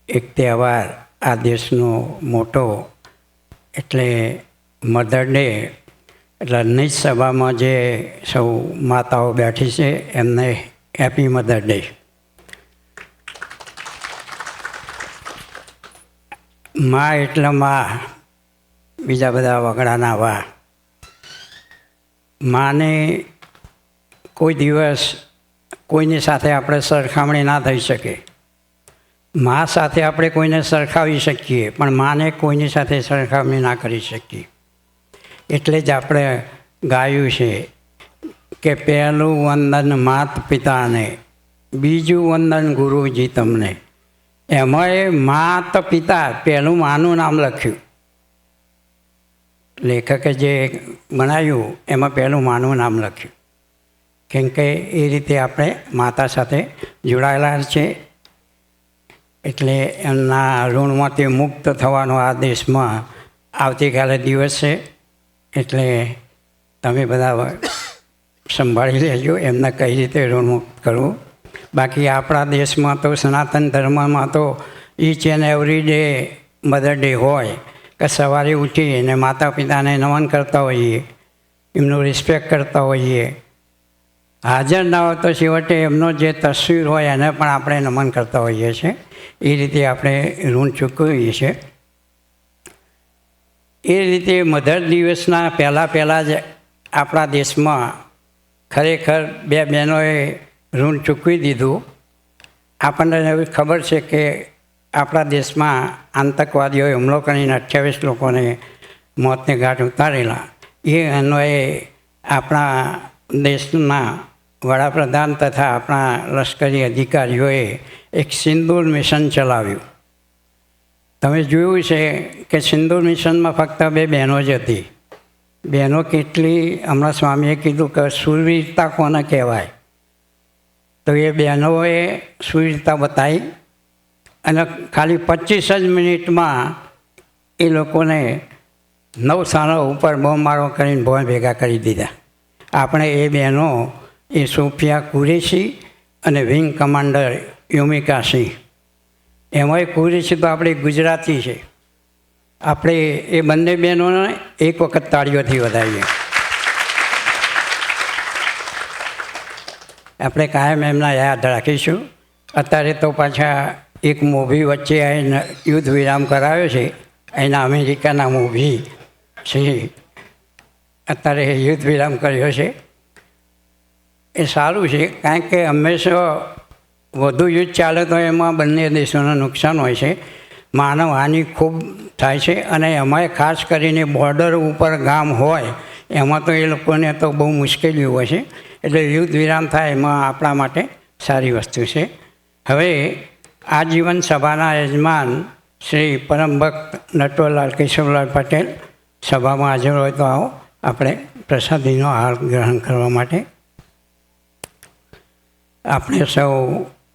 એક તહેવાર આ દેશનો મોટો એટલે મધર ડે. એટલે નિજ સભામાં જે સૌ માતાઓ બેઠી છે એમને હેપી મધર ડે. મા એટલે મા, બીજા બધા વગડાના વા. માને કોઈ દિવસ કોઈની સાથે આપણે સરખામણી ના થઈ શકે. મા સાથે આપણે કોઈને સરખાવી શકીએ પણ માને કોઈની સાથે સરખામણી ના કરી શકીએ. એટલે જ આપણે ગાયું છે કે પહેલું વંદન માત પિતાને, બીજું વંદન ગુરુજી તમને. એમાંય માત પિતા પહેલું માનું નામ લખ્યું. લેખકે જે બનાવ્યું એમાં પહેલું માનું નામ લખ્યું. કેમ કે એ રીતે આપણે માતા સાથે જોડાયેલા છે. એટલે એમના ઋણમાંથી મુક્ત થવાનો આ દેશમાં આવતીકાલે દિવસ છે. એટલે તમે બધા સંભાળી લેજો એમને કઈ રીતે ઋણમુક્ત કરવું. બાકી આપણા દેશમાં તો સનાતન ધર્મમાં તો each and every day mother day હોય કે સવારે ઉઠીને માતા પિતાને નમન કરતા હોઈએ, એમનું રિસ્પેક્ટ કરતા હોઈએ. હાજર ના હોય તો છેવટે એમનો જે તસવીર હોય એને પણ આપણે નમન કરતા હોઈએ છીએ. એ રીતે આપણે ઋણ ચૂકવીએ છીએ. એ રીતે મધર દિવસના પહેલાં જ આપણા દેશમાં ખરેખર બે બહેનોએ ઋણ ચૂકવી દીધું. આપણને એવી ખબર છે કે આપણા દેશમાં આતંકવાદીઓએ હુમલો કરીને 28 લોકોને મોતને ઘાટ ઉતારેલા. એ અન્વયે આપણા દેશના વડાપ્રધાન તથા આપણા લશ્કરી અધિકારીઓએ એક સિંદૂર મિશન ચલાવ્યું. તમે જોયું છે કે સિંદૂર મિશનમાં ફક્ત 2 બહેનો જ હતી. બહેનો કેટલી, હમણાં સ્વામીએ કીધું કે શૂરવીરતા કોને કહેવાય, તો એ બહેનોએ શૂરવીરતા બતાવી અને ખાલી 25 જ મિનિટમાં એ લોકોને 9 સ્થાનો ઉપર બોમ્બમારો કરીને બોમ્બ ભેગા કરી દીધા. આપણે એ બહેનો એ સોફિયા કુરેશી અને વિંગ કમાન્ડર યોમિકા સિંહ. એમાંય કુરેશી તો આપણી ગુજરાતી છે. આપણે એ બંને બહેનોને એક વખત તાળીઓથી વધાવીએ. આપણે કાયમ એમના યાદ રાખીશું. અત્યારે તો પાછા એક મૂવી વચ્ચે આવીને યુદ્ધ વિરામ કરાવ્યો છે. એના અમેરિકાના મૂવી છે, અત્યારે યુદ્ધ વિરામ કર્યો છે. એ સારું છે, કારણ કે હંમેશા વધુ યુદ્ધ ચાલે તો એમાં બંને દેશોને નુકસાન હોય છે, માનવ હાનિ ખૂબ થાય છે. અને એમાંય ખાસ કરીને બોર્ડર ઉપર ગામ હોય એમાં તો એ લોકોને તો બહુ મુશ્કેલીઓ હોય છે. એટલે યુદ્ધ વિરામ થાય એમાં આપણા માટે સારી વસ્તુ છે. હવે આજીવન સભાના યજમાન શ્રી પરમ ભક્ત નટવરલાલ કેશવલાલ પટેલ સભામાં હાજર હોય તો આવો આપણે પ્રસાદીનો આહાર ગ્રહણ કરવા માટે. આપણે સૌ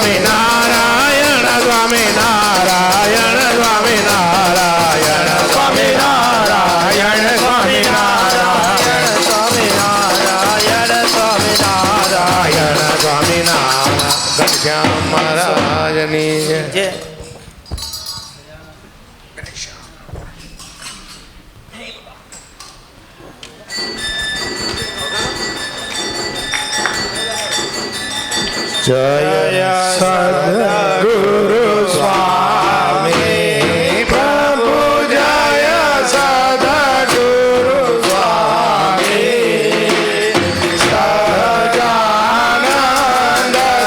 સ્વામી નારાયણ સ્વામી નારાયણ સ્વામી નારાયણ સ્વામી નારાયણ સ્વામી નારાયણ સ્વામી નારાયણ સ્વામી નારાયણ સ્વામી નારાયણ ઘનશ્યામ મહારાજની જય. જય સદગુરુ સ્વામી પ્રભુ જય સદગુરુ સ્વામી સહજાનંદ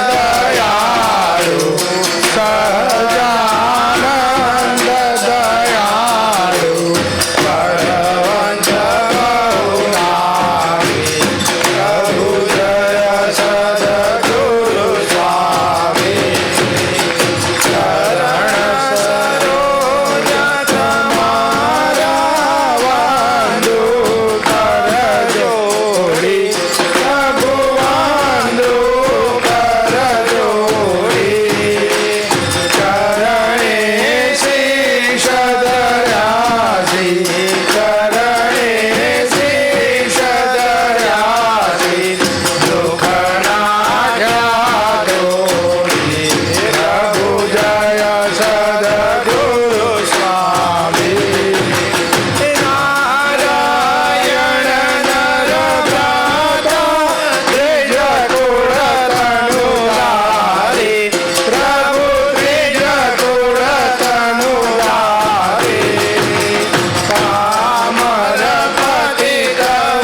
દયાળુ સહજાનંદ દયાળુ પરવંશ ગૌરામી પ્રભુ જય સદગુરુ સ્વામી ચરણ સરોજ તમારા વંદુ કર જોડી પ્રભુ વંદુ કર જોડી ચરણે શીશ ધર્યાસી ચરણે શીશ ધર્યાસી દુઃખના જાતોડી પ્રભુ જય સદગુરુ સ્વામી નારાયણ નરવ્રતા ત્રિજ કુળ તનુધારી પ્રભુ ત્રિજ કુળ તનુધારી કામર પતિત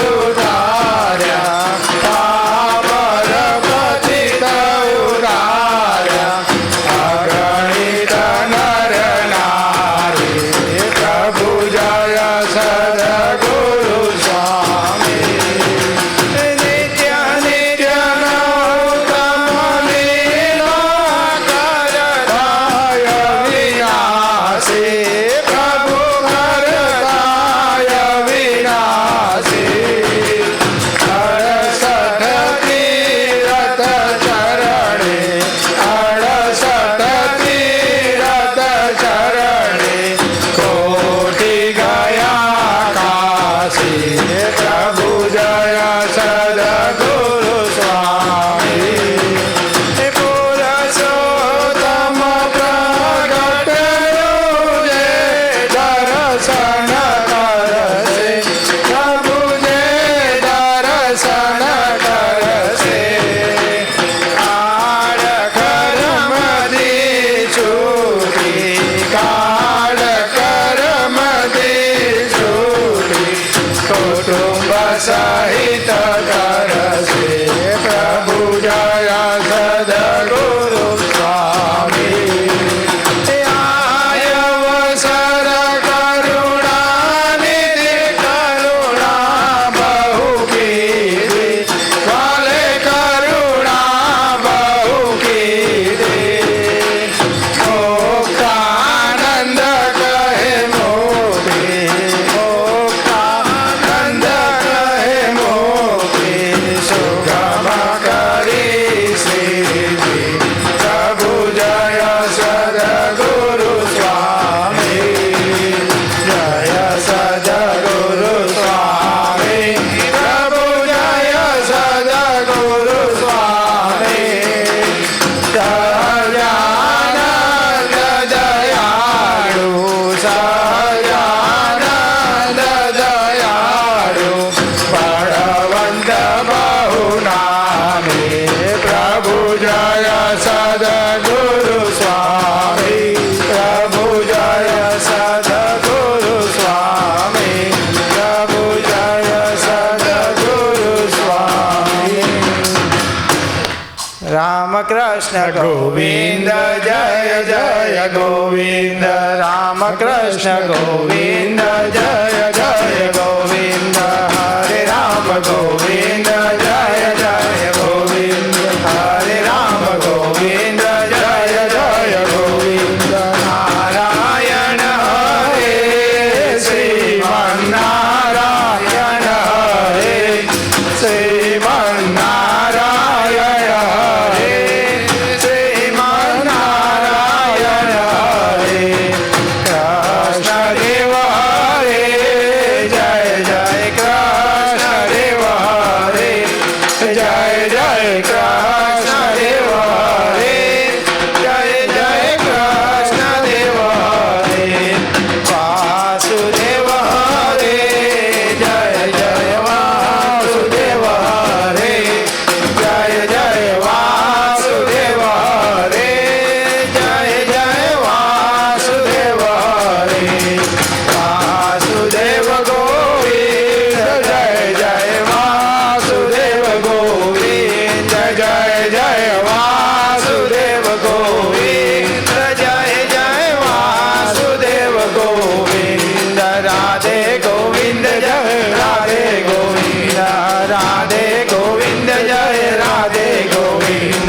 ઉધાર્યા કામર પતિત ઉધાર્યા અગણિત નર નારી પ્રભુ જય સદગુરુ સ્વામી નિત્ય નિત્ય નૌતમ લીલા કરતાય વિનાશી પ્રભુ કરતાય વિનાશી અડસઠ તીરથ ચરણે અડસઠ તીરથ ચરણે કોટી ગયા કાશી પ્રભુ જય સદગુરુ સ્વામી પુરુષોત્તમ પ્રગટ જે દર્શન કરશે પ્રભુ જે દર્શન કરશે કાળ કર્મથી છૂટી કાળ કર્મથી છૂટી કુટુંબ સહિત કરશે પ્રભુ જય સદગુરુ સ્વામી આયવસર કરુણાનિધિ કરુણા બહુ કીધી વાલે કરુણા બહુ કીધી મોક્ષાનંદ કહે મોતી મોક્ષાનંદ કહે મોતી સુગમ કરી સિદ્ધિ પ્રભુ જય સદગુરુ સ્વામી જય સદગુરુ સ્વામી પ્રભુ જય સદગુરુ સ્વામી સહજાનંદ દયાળુ સહજાનંદ દયાળુ બળવંત બહુ નામી પ્રભુ જય સદગુરુ સ્વામી પ્રભુ જય સદગુરુ સ્વામી પ્રભુ જય સદગુરુ સ્વામી રામ કૃષ્ણ ગોવિંદ જય જય ગોવિંદ રામ કૃષ્ણ ગોવિંદ જય જય ગોવિંદ હરે રામ ગોવિંદ જય જય ગોવિંદ હરે રામ ગોવિંદ જય જય ગોવિંદ નારાયણ હરે શ્રીમન્નારાયણ હરે શ્રીમન્નારાયણ હરે શ્રીમન્નારાયણ